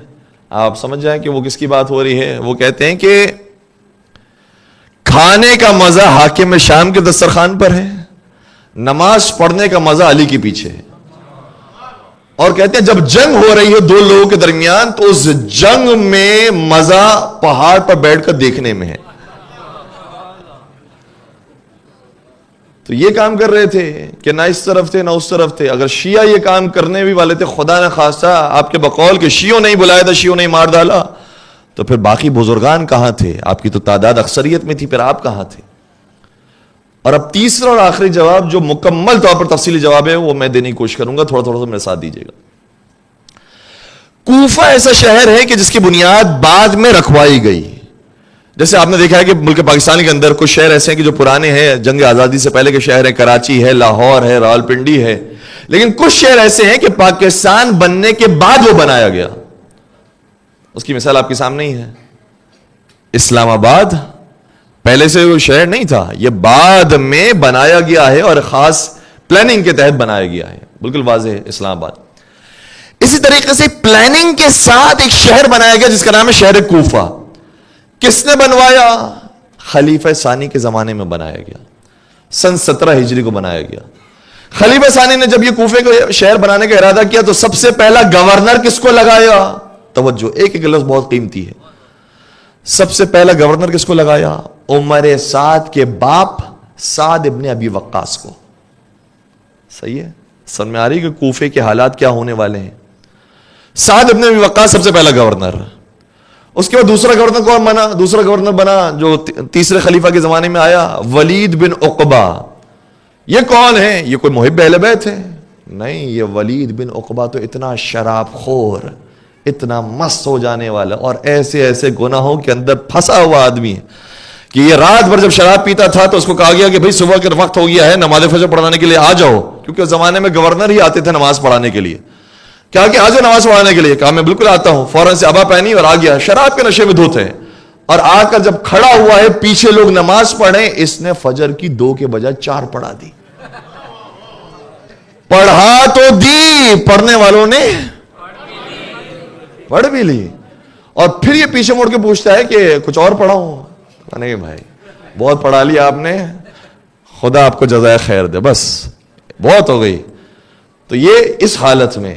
آپ سمجھ جائیں کہ وہ کس کی بات ہو رہی ہے. وہ کہتے ہیں کہ کھانے کا مزہ حاکم شام کے دسترخوان پر ہے، نماز پڑھنے کا مزہ علی کے پیچھے ہے. اور کہتے ہیں جب جنگ ہو رہی ہے دو لوگوں کے درمیان تو اس جنگ میں مزہ پہاڑ پر بیٹھ کر دیکھنے میں ہے. تو یہ کام کر رہے تھے کہ نہ اس طرف تھے نہ اس طرف تھے. اگر شیعہ یہ کام کرنے بھی والے تھے، خدا نہ خواستہ آپ کے بقول کہ شیعوں نہیں بلایا تھا، شیعوں نہیں مار ڈالا، تو پھر باقی بزرگان کہاں تھے؟ آپ کی تو تعداد اکثریت میں تھی، پھر آپ کہاں تھے؟ اور اب تیسرا اور آخری جواب جو مکمل طور پر تفصیلی جواب ہے وہ میں دینے کی کوشش کروں گا، تھوڑا تھوڑا سا میرے ساتھ دیجیے گا. کوفہ ایسا شہر ہے کہ جس کی بنیاد بعد میں رکھوائی گئی. جیسے آپ نے دیکھا ہے کہ ملک پاکستان کے اندر کچھ شہر ایسے ہیں کہ جو پرانے ہیں، جنگ آزادی سے پہلے کے شہر ہیں، کراچی ہے، لاہور ہے، راولپنڈی ہے. لیکن کچھ شہر ایسے ہیں کہ پاکستان بننے کے بعد وہ بنایا گیا. اس کی مثال آپ کے سامنے ہی ہے. اسلام آباد پہلے سے وہ شہر نہیں تھا, یہ بعد میں بنایا گیا ہے اور خاص پلاننگ کے تحت بنایا گیا ہے, بالکل واضح ہے اسلام آباد. اسی طریقے سے پلاننگ کے ساتھ ایک شہر بنایا گیا جس کا نام ہے شہر کوفہ. کس نے بنوایا؟ خلیفہ ثانی کے زمانے میں بنایا گیا, سن 17 ہجری کو بنایا گیا. خلیفہ ثانی نے جب یہ کوفے کو شہر بنانے کا ارادہ کیا تو سب سے پہلا گورنر کس کو لگایا؟ توجہ, ایک ایک لفظ بہت قیمتی ہے. سب سے پہلا گورنر کس کو لگایا؟ عمر سعد کے باپ سعد ابن ابی وقاص کو. صحیح ہے, سمجھ میں آ رہی کہ کوفے کے حالات کیا ہونے والے ہیں. سعد ابن ابی وقاص سب سے پہلا گورنر. اس کے بعد دوسرا گورنر کون بنا؟ دوسرا گورنر بنا جو تیسرے خلیفہ کے زمانے میں آیا, ولید بن عقبہ. یہ کون ہے؟ یہ کوئی محب اہل بیت ہے؟ نہیں, یہ ولید بن عقبہ تو اتنا شراب خور, اتنا مست ہو جانے والا اور ایسے ایسے گناہوں کے اندر پھنسا ہوا آدمی ہے کہ یہ رات بھر جب شراب پیتا تھا تو اس کو کہا گیا کہ بھئی صبح کے وقت ہو گیا ہے, نماز فجر پڑھانے کے لیے آ جاؤ, کیونکہ اس زمانے میں گورنر ہی آتے تھے نماز پڑھانے کے لیے. کہا کہ آ جاؤ نماز پڑھانے کے لیے. کہا میں بالکل آتا ہوں. فوراً سے ابا پہنی اور آ گیا, شراب کے نشے میں دھوت ہے, اور آ کر جب کھڑا ہوا ہے پیچھے لوگ نماز پڑھیں, اس نے فجر کی 2 کے بجائے 4 پڑھا دی. پڑھا تو دی, پڑھنے والوں نے پڑھ بھی لی, اور پھر یہ پیچھے مڑ کے پوچھتا ہے کہ کچھ اور پڑھاؤں؟ نہیں بھائی, بہت پڑھا لیا آپ نے, خدا آپ کو جزائے خیر دے, بس بہت ہو گئی. تو یہ اس حالت میں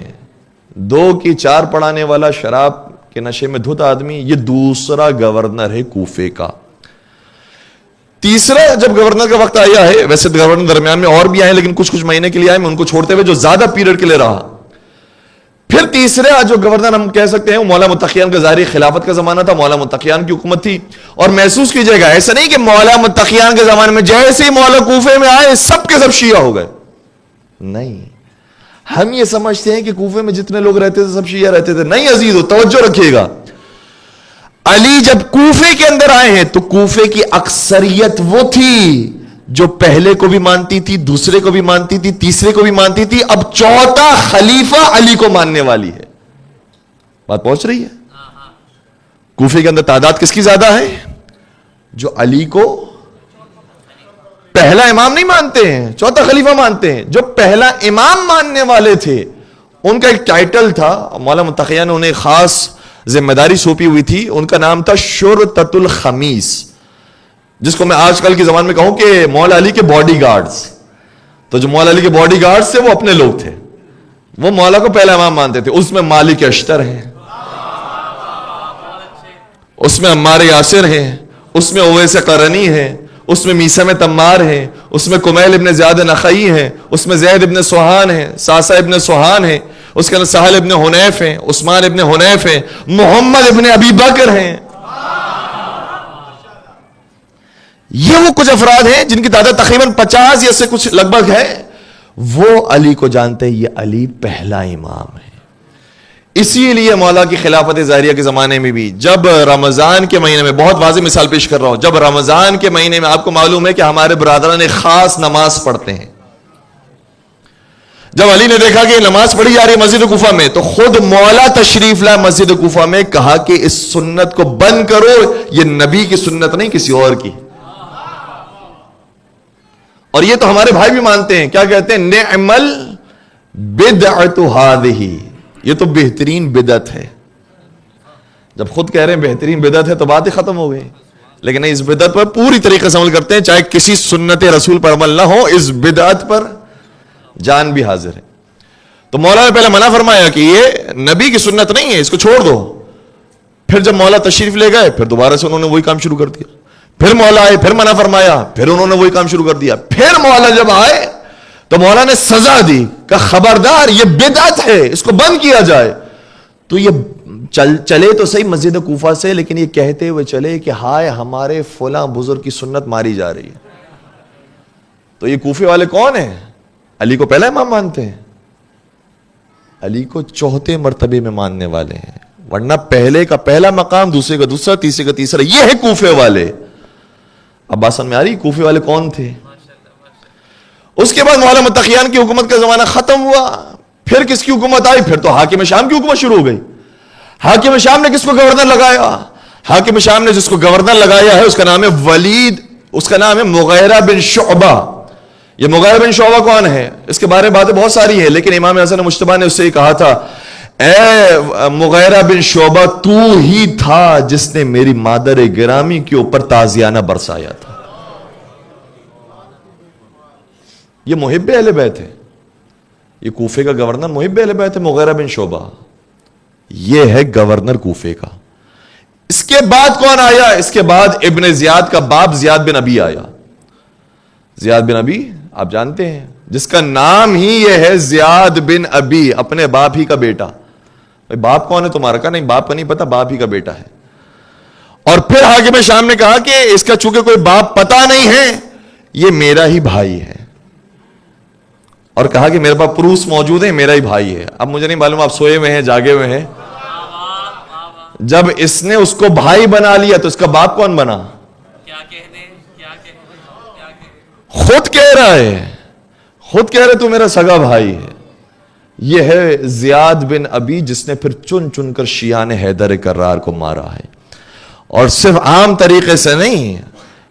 2 کی 4 پڑھانے والا شراب کے نشے میں دھت آدمی, یہ دوسرا گورنر ہے کوفے کا. تیسرا جب گورنر کا وقت آیا ہے, ویسے گورنر درمیان میں اور بھی آئے لیکن کچھ مہینے کے لیے آئے, میں ان کو چھوڑتے ہوئے جو زیادہ پیریڈ کے لیے رہا. پھر تیسرا جو گورنر ہم کہہ سکتے ہیں وہ مولا متقیان کا ظاہری خلافت کا زمانہ تھا, مولا متقیان کی حکومت تھی. اور محسوس کیجئے گا, ایسا نہیں کہ مولا متقیان کے زمانے میں جیسے ہی مولا کوفے میں آئے سب کے سب شیعہ ہو گئے. نہیں, ہم یہ سمجھتے ہیں کہ کوفے میں جتنے لوگ رہتے تھے سب شیعہ رہتے تھے. نہیں عزیزو, توجہ رکھیے گا, علی جب کوفے کے اندر آئے ہیں تو کوفے کی اکثریت وہ تھی جو پہلے کو بھی مانتی تھی, دوسرے کو بھی مانتی تھی, تیسرے کو بھی مانتی تھی, اب چوتھا خلیفہ علی کو ماننے والی ہے. بات پہنچ رہی ہے؟ کوفے کے اندر تعداد کس کی زیادہ ہے؟ جو علی کو پہلا امام نہیں مانتے ہیں, چوتھا خلیفہ مانتے ہیں. جو پہلا امام ماننے والے تھے ان کا ایک ٹائٹل تھا, مولا متقیان نے انہیں خاص ذمہ داری سونپی ہوئی تھی, ان کا نام تھا شرطۃ الخمیس, جس کو میں آج کل کے زمانے میں کہوں کہ مولا علی کے باڈی گارڈز. تو جو مولا علی کے باڈی گارڈز تھے وہ اپنے لوگ تھے, وہ مولا کو پہلا امام مانتے تھے. اس میں مالک اشتر ہیں, اس میں عمار یاسر ہیں, اس میں اویس قرنی ہیں, اس میں میثم تمار ہیں, اس میں کمیل ابن زیاد نخعی ہیں, اس میں زید ابن سوحان ہیں, ساسا ابن سوحان ہیں, اس کے اندر سہل ابن حنیف ہیں, عثمان ابن حنیف ہیں, محمد ابن ابی بکر ہیں. یہ وہ کچھ افراد ہیں جن کی تعداد تقریباً 50 یا سے کچھ لگ بھگ ہے. وہ علی کو جانتے ہیں, یہ علی پہلا امام ہے. اسی لیے مولا کی خلافت ظاہریہ کے زمانے میں بھی جب رمضان کے مہینے میں, بہت واضح مثال پیش کر رہا ہوں, جب رمضان کے مہینے میں آپ کو معلوم ہے کہ ہمارے برادران ایک خاص نماز پڑھتے ہیں, جب علی نے دیکھا کہ نماز پڑھی جا رہی ہے مسجد کوفہ میں تو خود مولا تشریف لائے مسجد کوفہ میں, کہا کہ اس سنت کو بند کرو, یہ نبی کی سنت نہیں کسی اور کی. اور یہ تو ہمارے بھائی بھی مانتے ہیں, کیا کہتے ہیں؟ نعم البدعۃ ہذہ, یہ تو بہترین بدعت ہے. جب خود کہہ رہے ہیں بہترین بدعت ہے تو بات ہی ختم ہو گئی. لیکن اس بدعت پر پوری طریقے سے عمل کرتے ہیں, چاہے کسی سنت رسول پر عمل نہ ہو, اس بدعت پر جان بھی حاضر ہے. تو مولا نے پہلے منع فرمایا کہ یہ نبی کی سنت نہیں ہے, اس کو چھوڑ دو. پھر جب مولا تشریف لے گئے پھر دوبارہ سے انہوں نے وہی کام شروع کر دیا. پھر مولا آئے, پھر منع فرمایا, پھر انہوں نے وہی کام شروع کر دیا. پھر مولا جب آئے تو مولا نے سزا دی کہ خبردار یہ بدعت ہے, اس کو بند کیا جائے. تو یہ چلے تو صحیح مسجد کوفہ سے, لیکن یہ کہتے ہوئے چلے کہ ہائے ہمارے فلاں بزرگ کی سنت ماری جا رہی ہے. تو یہ کوفے والے کون ہیں؟ علی کو پہلا امام مانتے ہیں, علی کو چوتھے مرتبے میں ماننے والے ہیں, ورنہ پہلے کا پہلا مقام, دوسرے کا دوسرا, تیسرے کا تیسرا, یہ ہے کوفے والے. اب بات سمجھ میں آ رہی کوفے والے کون تھے؟ اس کے بعد مولا متقیان کی حکومت کا زمانہ ختم ہوا. پھر کس کی حکومت آئی؟ پھر تو حاکم شام کی حکومت شروع ہو گئی. حاکم شام نے کس کو گورنر لگایا؟ حاکم شام نے جس کو گورنر لگایا ہے اس کا نام ہے ولید، اس کا نام ہے مغیرہ بن شعبہ۔ یہ مغیرہ بن شعبہ کون ہے؟ اس کے بارے میں باتیں بہت ساری ہیں، لیکن امام حسن مجتبیٰ نے اس سے کہا تھا، اے مغیرہ بن شعبہ، تو ہی تھا جس نے میری مادر گرامی کے اوپر تازیانہ برسایا تھا۔ یہ محب اہل بیت ہے، یہ کوفے کا گورنر محب اہل بیت ہے مغیرہ بن شعبہ، یہ ہے گورنر کوفے کا۔ اس کے بعد کون آیا؟ اس کے بعد ابن زیاد کا باپ زیاد بن ابی آیا۔ زیاد بن ابی آپ جانتے ہیں، جس کا نام ہی یہ ہے زیاد بن ابی، اپنے باپ ہی کا بیٹا۔ باپ کون ہے تمہارا؟ کا نہیں، باپ کا نہیں پتا، باپ ہی کا بیٹا ہے۔ اور پھر حاکم شام نے کہا کہ اس کا چونکہ کوئی باپ پتا نہیں ہے، یہ میرا ہی بھائی ہے، اور کہا کہ میرے پاس پروس موجود ہے، میرا ہی بھائی ہے۔ اب مجھے نہیں معلوم آپ سوئے ہوئے ہیں جاگے ہوئے ہیں۔ جب اس نے اس کو بھائی بنا لیا تو اس کا باپ کون بنا؟ خود کہہ رہا ہے، خود کہہ رہے تو میرا سگا بھائی ہے۔ یہ ہے زیاد بن ابی، جس نے پھر چن چن کر شیعان حیدر کرار کو مارا ہے، اور صرف عام طریقے سے نہیں،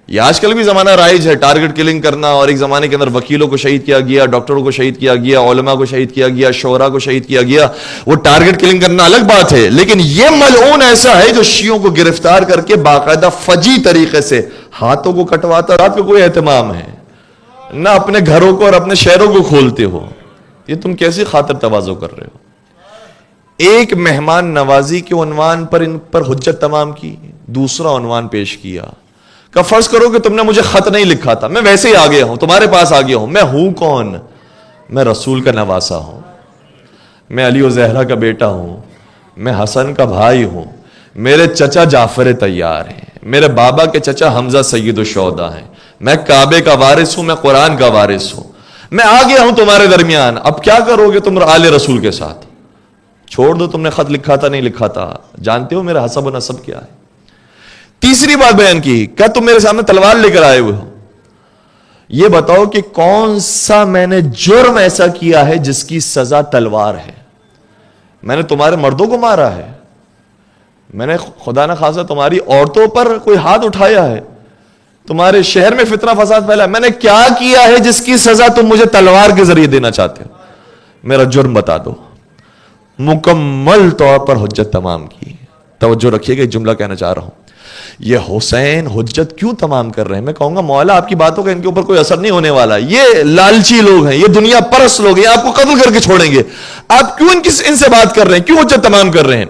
یہ آج کل بھی زمانہ رائج ہے ٹارگٹ کلنگ کرنا، اور ایک زمانے کے اندر وکیلوں کو شہید کیا گیا، ڈاکٹروں کو شہید کیا گیا، علماء کو شہید کیا گیا، شعراء کو شہید کیا گیا۔ وہ ٹارگٹ کلنگ کرنا الگ بات ہے، لیکن یہ ملعون ایسا ہے جو شیعوں کو گرفتار کر کے باقاعدہ فجی طریقے سے ہاتھوں کو کٹواتا، رات کو کوئی اہتمام ہے نہ، اپنے گھروں کو اور اپنے شہروں کو کھولتے ہو۔ یہ تم کیسی خاطر تواضع کر رہے ہو؟ ایک مہمان نوازی کے عنوان پر ان پر حجت تمام کی، دوسرا عنوان پیش کیا کہ فرض کرو کہ تم نے مجھے خط نہیں لکھا تھا، میں ویسے ہی آ گیا ہوں، تمہارے پاس آ گیا ہوں، میں ہوں کون؟ میں رسول کا نواسا ہوں، میں علی و زہرا کا بیٹا ہوں، میں حسن کا بھائی ہوں، میرے چچا جعفر طیار ہیں، میرے بابا کے چچا حمزہ سید الشہداء ہیں، میں کعبے کا وارث ہوں، میں قرآن کا وارث ہوں، میں آ گیا ہوں تمہارے درمیان۔ اب کیا کرو گے تم آل رسول کے ساتھ؟ چھوڑ دو، تم نے خط لکھا تھا نہیں لکھا تھا، جانتے ہو میرا حسب و نسب کیا ہے۔ تیسری بات بیان کی، کیا تم میرے سامنے تلوار لے کر آئے ہوئے ہو؟ یہ بتاؤ کہ کون سا میں نے جرم ایسا کیا ہے جس کی سزا تلوار ہے؟ میں نے تمہارے مردوں کو مارا ہے؟ میں نے خدا نہ خاصا تمہاری عورتوں پر کوئی ہاتھ اٹھایا ہے؟ تمہارے شہر میں فتنہ فساد پھیلا ہے؟ میں نے کیا کیا ہے جس کی سزا تم مجھے تلوار کے ذریعے دینا چاہتے ہو؟ میرا جرم بتا دو۔ مکمل طور پر حجت تمام کی۔ توجہ رکھیے گا، ایک جملہ کہنا چاہ رہا ہوں، یہ حسین حجت کیوں تمام کر رہے ہیں؟ میں کہوں گا مولا آپ کی باتوں کا ان کے اوپر کوئی اثر نہیں ہونے والا، یہ لالچی لوگ ہیں، یہ دنیا پرست لوگ ہیں، آپ کو قتل کر کے چھوڑیں گے، آپ کیوں ان سے بات کر رہے ہیں، کیوں حجت تمام کر رہے ہیں؟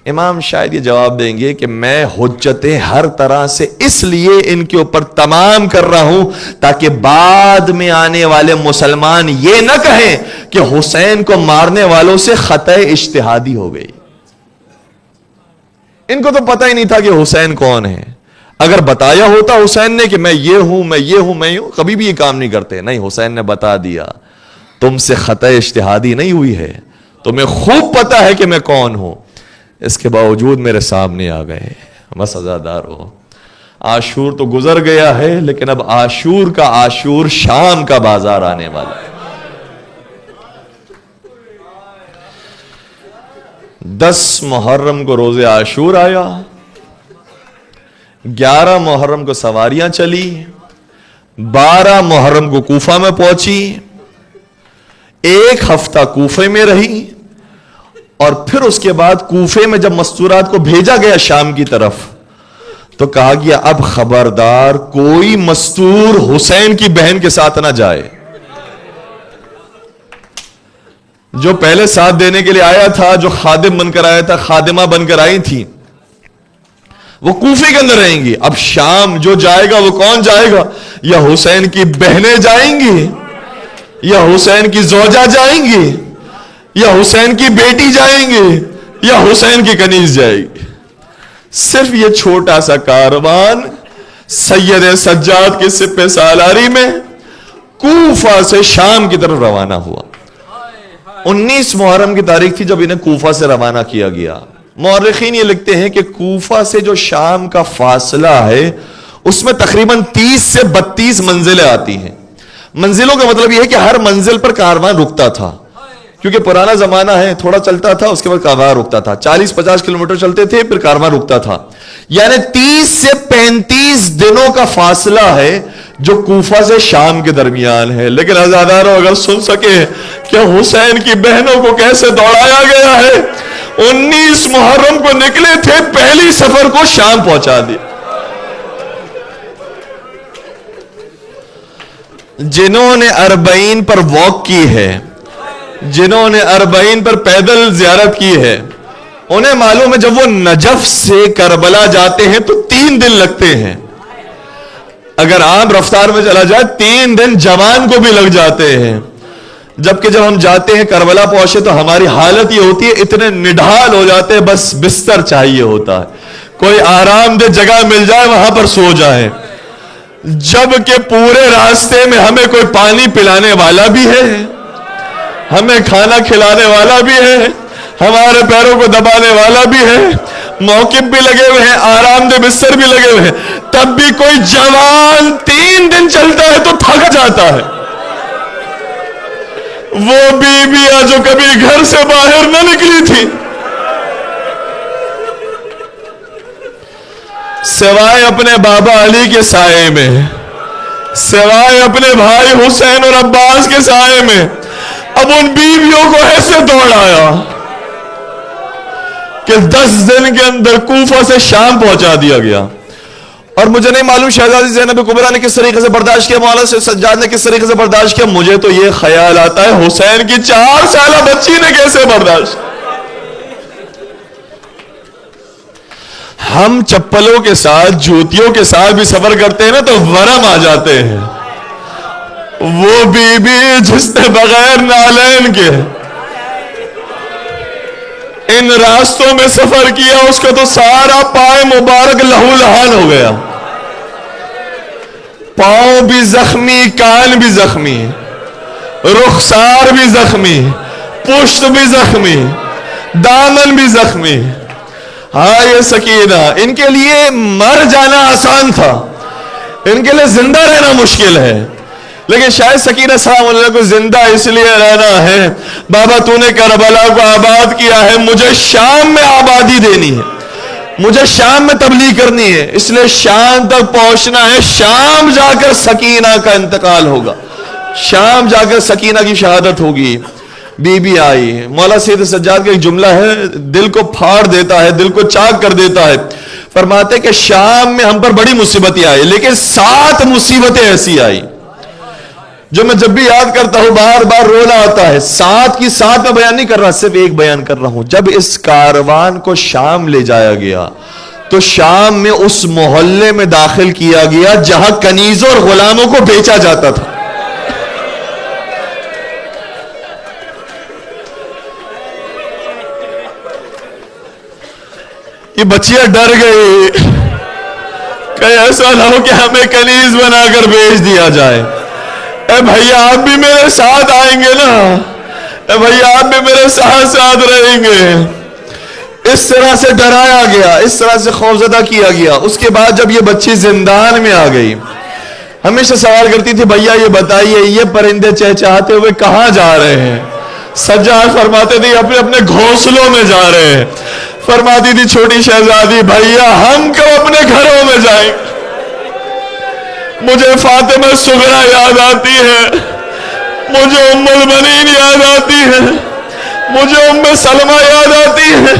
امام شاید یہ جواب دیں گے کہ میں حجتیں ہر طرح سے اس لیے ان کے اوپر تمام کر رہا ہوں تاکہ بعد میں آنے والے مسلمان یہ نہ کہیں کہ حسین کو مارنے والوں سے خطأ اجتہادی ہو گئی۔ ان کو تو پتہ ہی نہیں تھا کہ حسین کون ہے۔ اگر بتایا ہوتا حسین نے کہ میں یہ ہوں، میں یہ ہوں، میں ہوں، کبھی بھی یہ کام نہیں کرتے۔ نہیں، حسین نے بتا دیا تم سے خطأ اجتہادی نہیں ہوئی ہے، تمہیں خوب پتا ہے کہ میں کون ہوں، اس کے باوجود میرے سامنے آ گئے، بس عزادار ہو۔ عاشور تو گزر گیا ہے، لیکن اب عاشور کا عاشور شام کا بازار آنے والا ہے۔ 10 محرم کو روز عاشور آیا، 11 محرم کو سواریاں چلی، 12 محرم کو کوفہ میں پہنچی، 1 ہفتہ کوفے میں رہی، اور پھر اس کے بعد کوفے میں جب مستورات کو بھیجا گیا شام کی طرف تو کہا گیا اب خبردار کوئی مستور حسین کی بہن کے ساتھ نہ جائے۔ جو پہلے ساتھ دینے کے لیے آیا تھا، جو خادم بن کر آیا تھا، خادمہ بن کر آئی تھی، وہ کوفے کے اندر رہیں گی۔ اب شام جو جائے گا وہ کون جائے گا؟ یا حسین کی بہنیں جائیں گی، یا حسین کی زوجہ جائیں گی، یا حسین کی بیٹی جائیں گی، یا حسین کی کنیز جائے گی۔ صرف یہ چھوٹا سا کاروان سید سجاد کے سپہ سالاری میں کوفہ سے شام کی طرف روانہ ہوا۔ 19 محرم کی تاریخ تھی جب انہیں کوفہ سے روانہ کیا گیا۔ مورخین یہ لکھتے ہیں کہ کوفہ سے جو شام کا فاصلہ ہے اس میں تقریباً 30 سے 32 منزلیں آتی ہیں۔ منزلوں کا مطلب یہ ہے کہ ہر منزل پر کاروان رکتا تھا۔ کیونکہ پرانا زمانہ ہے، تھوڑا چلتا تھا اس کے بعد کارواں رکتا تھا، 40-50 کلومیٹر چلتے تھے پھر کارواں رکتا تھا، یعنی 30 سے 35 دنوں کا فاصلہ ہے جو کوفہ سے شام کے درمیان ہے۔ لیکن عزاداروں اگر سن سکے کہ حسین کی بہنوں کو کیسے دوڑایا گیا ہے، 19 محرم کو نکلے تھے، پہلی سفر کو شام پہنچا دیا۔ جنہوں نے اربعین پر واک کی ہے، جنہوں نے اربعین پر پیدل زیارت کی ہے، انہیں معلوم ہے جب وہ نجف سے کربلا جاتے ہیں تو 3 دن لگتے ہیں۔ اگر عام رفتار میں چلا جائے 3 دن جوان کو بھی لگ جاتے ہیں، جبکہ جب ہم جاتے ہیں کربلا پہنچے تو ہماری حالت یہ ہوتی ہے اتنے نڈھال ہو جاتے ہیں، بس بستر چاہیے ہوتا ہے، کوئی آرام دہ جگہ مل جائے وہاں پر سو جائے، جبکہ پورے راستے میں ہمیں کوئی پانی پلانے والا بھی ہے، ہمیں کھانا کھلانے والا بھی ہے، ہمارے پیروں کو دبانے والا بھی ہے، موقف بھی لگے ہوئے ہیں، آرام دہ بستر بھی لگے ہوئے ہیں، تب بھی کوئی جوان 3 دن چلتا ہے تو تھک جاتا ہے۔ وہ بیویاں جو کبھی گھر سے باہر نہ نکلی تھی، سوائے اپنے بابا علی کے سائے میں، سوائے اپنے بھائی حسین اور عباس کے سائے میں، اب ان بیویوں کو ایسے دوڑایا کہ 10 دن کے اندر کوفہ سے شام پہنچا دیا گیا۔ اور مجھے نہیں معلوم شہزادی زینب کبریٰ نے کس طریقے سے برداشت کیا، مولا سجاد نے کس طریقے سے برداشت کیا، مجھے تو یہ خیال آتا ہے حسین کی 4 سالہ بچی نے کیسے برداشت۔ ہم چپلوں کے ساتھ، جوتیوں کے ساتھ بھی سفر کرتے ہیں نا تو ورم آ جاتے ہیں، وہ بی بی جس نے بغیر نالین کے ان راستوں میں سفر کیا، اس کا تو سارا پائے مبارک لہو لہان ہو گیا، پاؤں بھی زخمی، کان بھی زخمی، رخسار بھی زخمی، پشت بھی زخمی، دامن بھی زخمی۔ ہاں یہ سکینہ، ان کے لیے مر جانا آسان تھا، ان کے لیے زندہ رہنا مشکل ہے، لیکن شاید سکینہ سلام اللہ کو زندہ اس لیے رہنا ہے، بابا تو نے کربلا کو آباد کیا ہے، مجھے شام میں آبادی دینی ہے، مجھے شام میں تبلیغ کرنی ہے، اس لیے شام تک پہنچنا ہے، شام جا کر سکینہ کا انتقال ہوگا، شام جا کر سکینہ کی شہادت ہوگی۔ بی بی آئی، مولا سید سجاد کا ایک جملہ ہے، دل کو پھاڑ دیتا ہے، دل کو چاک کر دیتا ہے، فرماتے کہ شام میں ہم پر بڑی مصیبتیں آئی، لیکن 7 مصیبتیں ایسی آئی جو میں جب بھی یاد کرتا ہوں بار بار رونا آتا ہے۔ 7 کی 7 میں بیان نہیں کر رہا، صرف ایک بیان کر رہا ہوں۔ جب اس کاروان کو شام لے جایا گیا تو شام میں اس محلے میں داخل کیا گیا جہاں کنیزوں اور غلاموں کو بیچا جاتا تھا۔ یہ بچیاں ڈر گئی کہ ایسا نہ ہو کہ ہمیں کنیز بنا کر بیچ دیا جائے۔ اے بھیا آپ بھی میرے ساتھ آئیں گے نا، اے بھیا آپ بھی میرے ساتھ رہیں گے۔ اس طرح سے ڈرایا گیا، اس طرح سے خوفزدہ کیا گیا۔ اس کے بعد جب یہ بچی زندان میں آ گئی، ہمیشہ سوال کرتی تھی بھیا یہ بتائیے یہ پرندے چہچہاتے ہوئے کہاں جا رہے ہیں؟ سجاد فرماتے تھے اپنے اپنے گھونسلوں میں جا رہے ہیں۔ فرماتی تھی چھوٹی شہزادی بھیا ہم کب اپنے گھروں میں جائیں؟ مجھے فاطمہ صغرا یاد آتی ہے، مجھے ام البنین یاد آتی ہے، مجھے ام سلمہ یاد آتی ہے،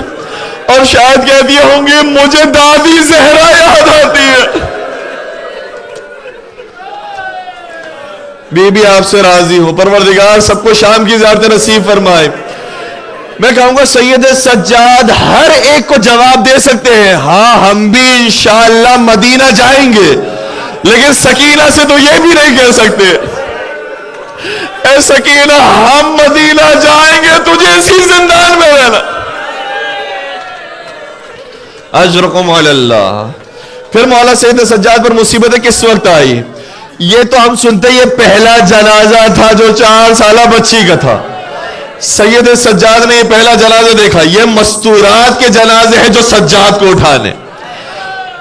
اور شاید کہتی ہوں گی مجھے دادی زہرا یاد آتی ہے۔ بی بی آپ سے راضی ہو، پروردگار سب کو شام کی زیارت نصیب فرمائے۔ میں کہوں گا سید سجاد ہر ایک کو جواب دے سکتے ہیں، ہاں ہم بھی انشاءاللہ مدینہ جائیں گے، لیکن سکینہ سے تو یہ بھی نہیں کہہ سکتے اے سکینہ ہم مدینہ جائیں گے تجھے اسی زندان میں رہنا۔ اجرکم علی اللہ۔ پھر مولا سید سجاد پر مصیبتیں کس وقت آئی؟ یہ تو ہم سنتے یہ پہلا جنازہ تھا جو 4 سالہ بچی کا تھا۔ سید سجاد نے یہ پہلا جنازہ دیکھا، یہ مستورات کے جنازے ہیں جو سجاد کو اٹھانے۔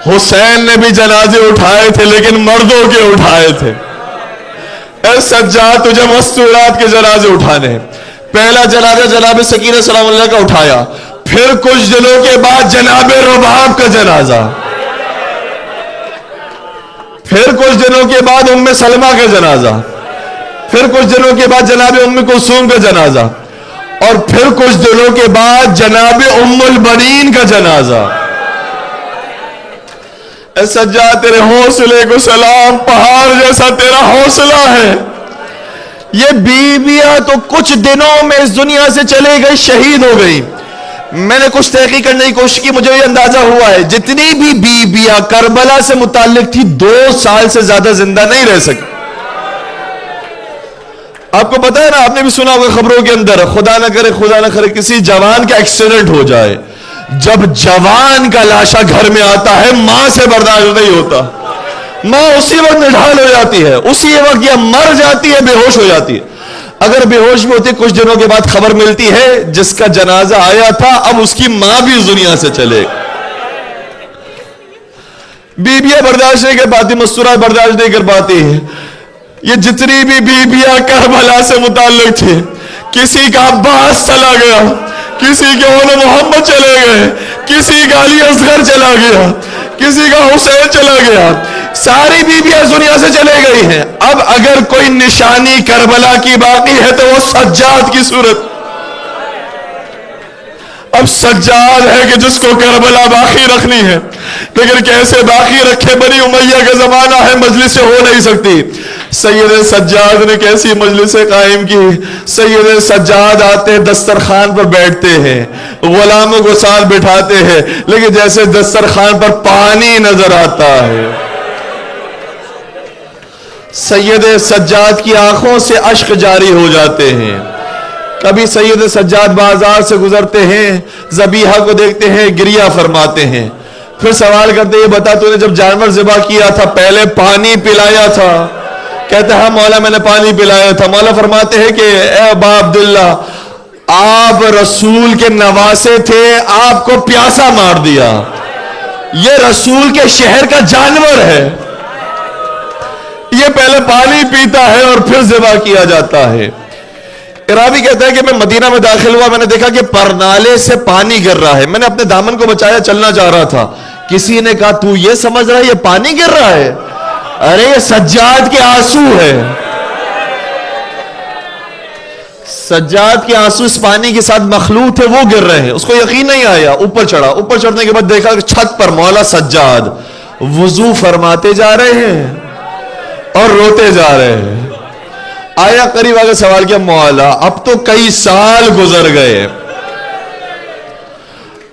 حسین نے بھی جنازے اٹھائے تھے لیکن مردوں کے اٹھائے تھے۔ اے سجاد تجھے مستورات کے جنازے اٹھانے ہیں۔ پہلا جنازہ جناب سکینہ سلام اللہ کا اٹھایا، پھر کچھ دنوں کے بعد جناب رباب کا جنازہ، پھر کچھ دنوں کے بعد ام سلمہ کا جنازہ، پھر کچھ دنوں کے بعد جناب ام کلثوم کا جنازہ، اور پھر کچھ دنوں کے بعد جناب ام البنین کا جنازہ۔ اے سجاد تیرے حوصلے کو سلام، پہاڑ جیسا تیرا حوصلہ ہے۔ یہ بیویاں تو کچھ دنوں میں اس دنیا سے چلے گئی، شہید ہو گئی۔ میں نے کچھ تحقیق کرنے کی کوشش کی، مجھے یہ اندازہ ہوا ہے جتنی بھی بیویاں کربلا سے متعلق تھی 2 سال سے زیادہ زندہ نہیں رہ سکی۔ آپ کو پتا ہے نا، آپ نے بھی سنا ہوگا خبروں کے اندر، خدا نہ کرے کسی جوان کا ایکسیڈنٹ ہو جائے، جب جوان کا لاشا گھر میں آتا ہے ماں سے برداشت نہیں ہوتا، ماں اسی وقت نڈھال ہو جاتی ہے، اسی وقت یا مر جاتی ہے، بے ہوش ہو جاتی ہے۔ اگر بے ہوش بھی ہوتی کچھ دنوں کے بعد خبر ملتی ہے جس کا جنازہ آیا تھا اب اس کی ماں بھی اس دنیا سے چلے گئی۔ بیویاں برداشت نہیں کر پاتی، مستورات برداشت نہیں کر پاتی۔ یہ جتنی بھی بیویاں کربلا سے متعلق تھے، کسی کا عباس چلا گیا، کسی کے اول محمد چلے گئے، کسی کا علی اصغر چلا گیا، کسی کا حسین چلا گیا، ساری بیویاں دنیا سے چلے گئی ہیں۔ اب اگر کوئی نشانی کربلا کی باقی ہے تو وہ سجاد کی صورت۔ اب سجاد ہے کہ جس کو کربلا باقی رکھنی ہے، لیکن کیسے باقی رکھے؟ بنی امیہ کا زمانہ ہے، مجلس سے ہو نہیں سکتی۔ سید سجاد نے کیسی مجلسیں قائم کی؟ سید سجاد آتے دسترخوان پر بیٹھتے ہیں، غلاموں کو ساتھ بٹھاتے ہیں، لیکن جیسے دسترخوان پر پانی نظر آتا ہے، سید سجاد کی آنکھوں سے اشک جاری ہو جاتے ہیں۔ کبھی سید سجاد بازار سے گزرتے ہیں، ذبیحہ کو دیکھتے ہیں، گریہ فرماتے ہیں، پھر سوال کرتے ہیں، یہ بتا تو نے جب جانور ذبح کیا تھا پہلے پانی پلایا تھا؟ کہتے ہیں ہاں مولا میں نے پانی پلایا تھا۔ مولا فرماتے ہیں کہ اے ابا عبداللہ، آپ رسول کے نواسے تھے، آپ کو پیاسا مار دیا، یہ رسول کے شہر کا جانور ہے، یہ پہلے پانی پیتا ہے اور پھر ذبح کیا جاتا ہے۔ راوی کہتا ہے کہ میں مدینہ میں داخل ہوا، میں نے دیکھا کہ پرنالے سے پانی گر رہا ہے، میں نے اپنے دامن کو بچایا، چلنا چاہ رہا تھا، کسی نے کہا تو یہ سمجھ رہا ہے یہ پانی گر رہا ہے؟ ارے یہ سجاد کے آنسو ہے، سجاد کے آنسو اس پانی کے ساتھ مخلوط ہے، وہ گر رہے ہیں۔ اس کو یقین نہیں آیا، اوپر چڑھا، اوپر چڑھنے کے بعد دیکھا کہ چھت پر مولا سجاد وضو فرماتے جا رہے ہیں اور روتے جا رہے ہیں۔ آیا قریب آگے سوال کیا، مولا اب تو کئی سال گزر گئے،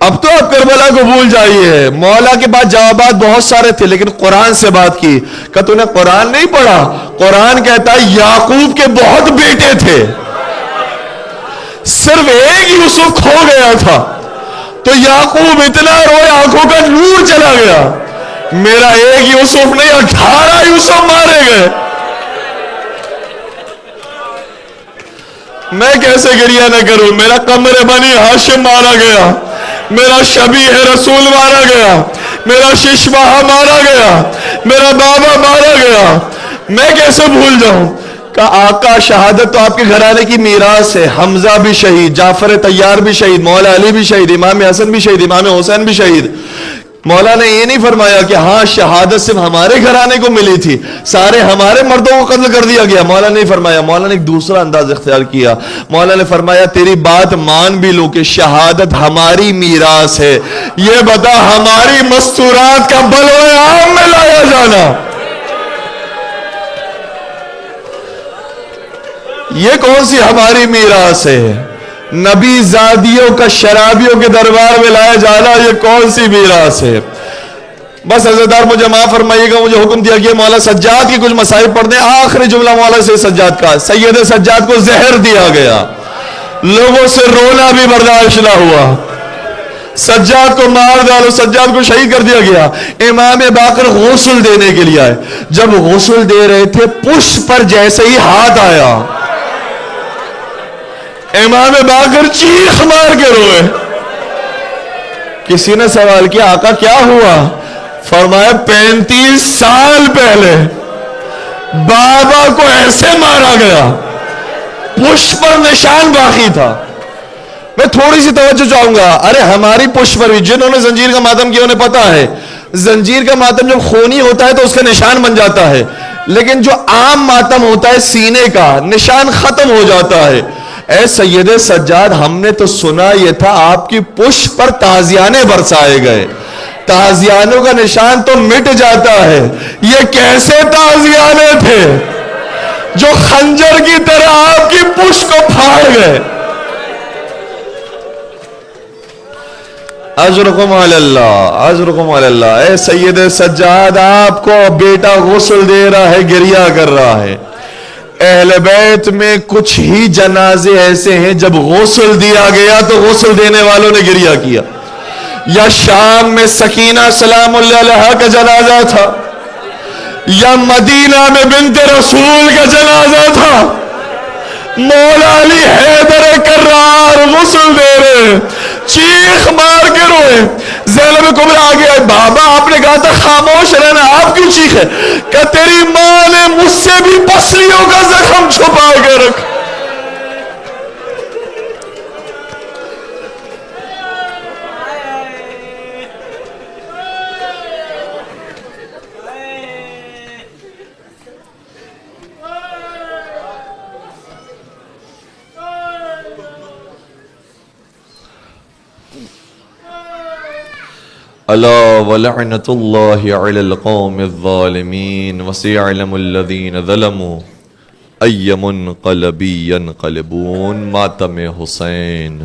اب تو آپ کربلا کو بھول جائیے۔ مولا کے بعد جوابات بہت سارے تھے لیکن قرآن سے بات کی، کہ تو نے قرآن نہیں پڑھا؟ قرآن کہتا ہے یعقوب کے بہت بیٹے تھے، صرف ایک یوسف کھو گیا تھا، تو یعقوب اتنا روئے آنکھوں کا نور چلا گیا، میرا ایک یوسف نہیں 18 یوسف مارے گئے، میں کیسے گریہ نہ کروں؟ میرا قمر بنی ہاشم مارا گیا، میرا شبیہ رسول مارا گیا، میرا ششبہ مارا گیا، میرا بابا مارا گیا، میں کیسے بھول جاؤں؟ کہا آقا شہادت تو آپ کے گھرانے کی میراث ہے، حمزہ بھی شہید، جعفر طیار بھی شہید، مولا علی بھی شہید، امام حسن بھی شہید، امام حسین بھی شہید۔ مولا نے یہ نہیں فرمایا کہ ہاں شہادت صرف ہمارے گھرانے کو ملی تھی، سارے ہمارے مردوں کو قتل کر دیا گیا، مولا نے نہیں فرمایا۔ مولا نے ایک دوسرا انداز اختیار کیا، مولا نے فرمایا تیری بات مان بھی لو کہ شہادت ہماری میراث ہے، یہ بتا ہماری مستورات کا بلوے عام میں لایا جانا یہ کون سی ہماری میراث ہے؟ نبی زادیوں کا شرابیوں کے دربار میں لایا جانا یہ کون سی میراث ہے؟ بس عزیزدار مجھے معاف فرمائیے گا، مجھے حکم دیا گیا مولا سجاد کی کچھ مسائل پڑھ دیں۔ آخری جملہ مولا سے سجاد کا، سید سجاد کو زہر دیا گیا، لوگوں سے رونا بھی برداشت نہ ہوا، سجاد کو مار ڈالو، سجاد کو شہید کر دیا گیا۔ امام باقر غسل دینے کے لیے آئے، جب غسل دے رہے تھے پشت پر جیسے ہی ہاتھ آیا، امام باقر چیخ مار کے روئے۔ کسی نے سوال کیا آقا کیا ہوا؟ فرمایا 35 سال پہلے بابا کو ایسے مارا گیا، پشت پر نشان باقی تھا. میں تھوڑی سی توجہ چاہوں گا. ارے ہماری پشت پر بھی جنہوں نے زنجیر کا ماتم کیا انہیں پتا ہے زنجیر کا ماتم جب خونی ہوتا ہے تو اس کا نشان بن جاتا ہے, لیکن جو عام ماتم ہوتا ہے سینے کا نشان ختم ہو جاتا ہے. اے سید سجاد, ہم نے تو سنا یہ تھا آپ کی پشت پر تازیانے برسائے گئے, تازیانوں کا نشان تو مٹ جاتا ہے, یہ کیسے تازیانے تھے جو خنجر کی طرح آپ کی پشت کو پھاڑ گئے؟ اجرکم علی اللہ, اجرکم علی اللہ. اے سید سجاد, آپ کو بیٹا غسل دے رہا ہے, گریہ کر رہا ہے. اہل بیت میں کچھ ہی جنازے ایسے ہیں جب غسل دیا گیا تو غسل دینے والوں نے گریہ کیا. یا شام میں سکینہ سلام اللہ علیہا کا جنازہ تھا, یا مدینہ میں بنت رسول کا جنازہ تھا, مولا علی حیدر کرار غسل دے رہے, چیخ مار کے روئے. زینب کبریٰ آگے آئے, بابا آپ نے کہا تھا خاموش رہنا, آپ کیوں چیخے؟ کہ تیری ماں نے مجھ سے بھی پسلیوں کا زخم چھپا کے رکھا. ألا ولعنة الله على القوم الظالمين وسيعلم الذين ظلموا أي منقلب ينقلبون. ماتم حسین.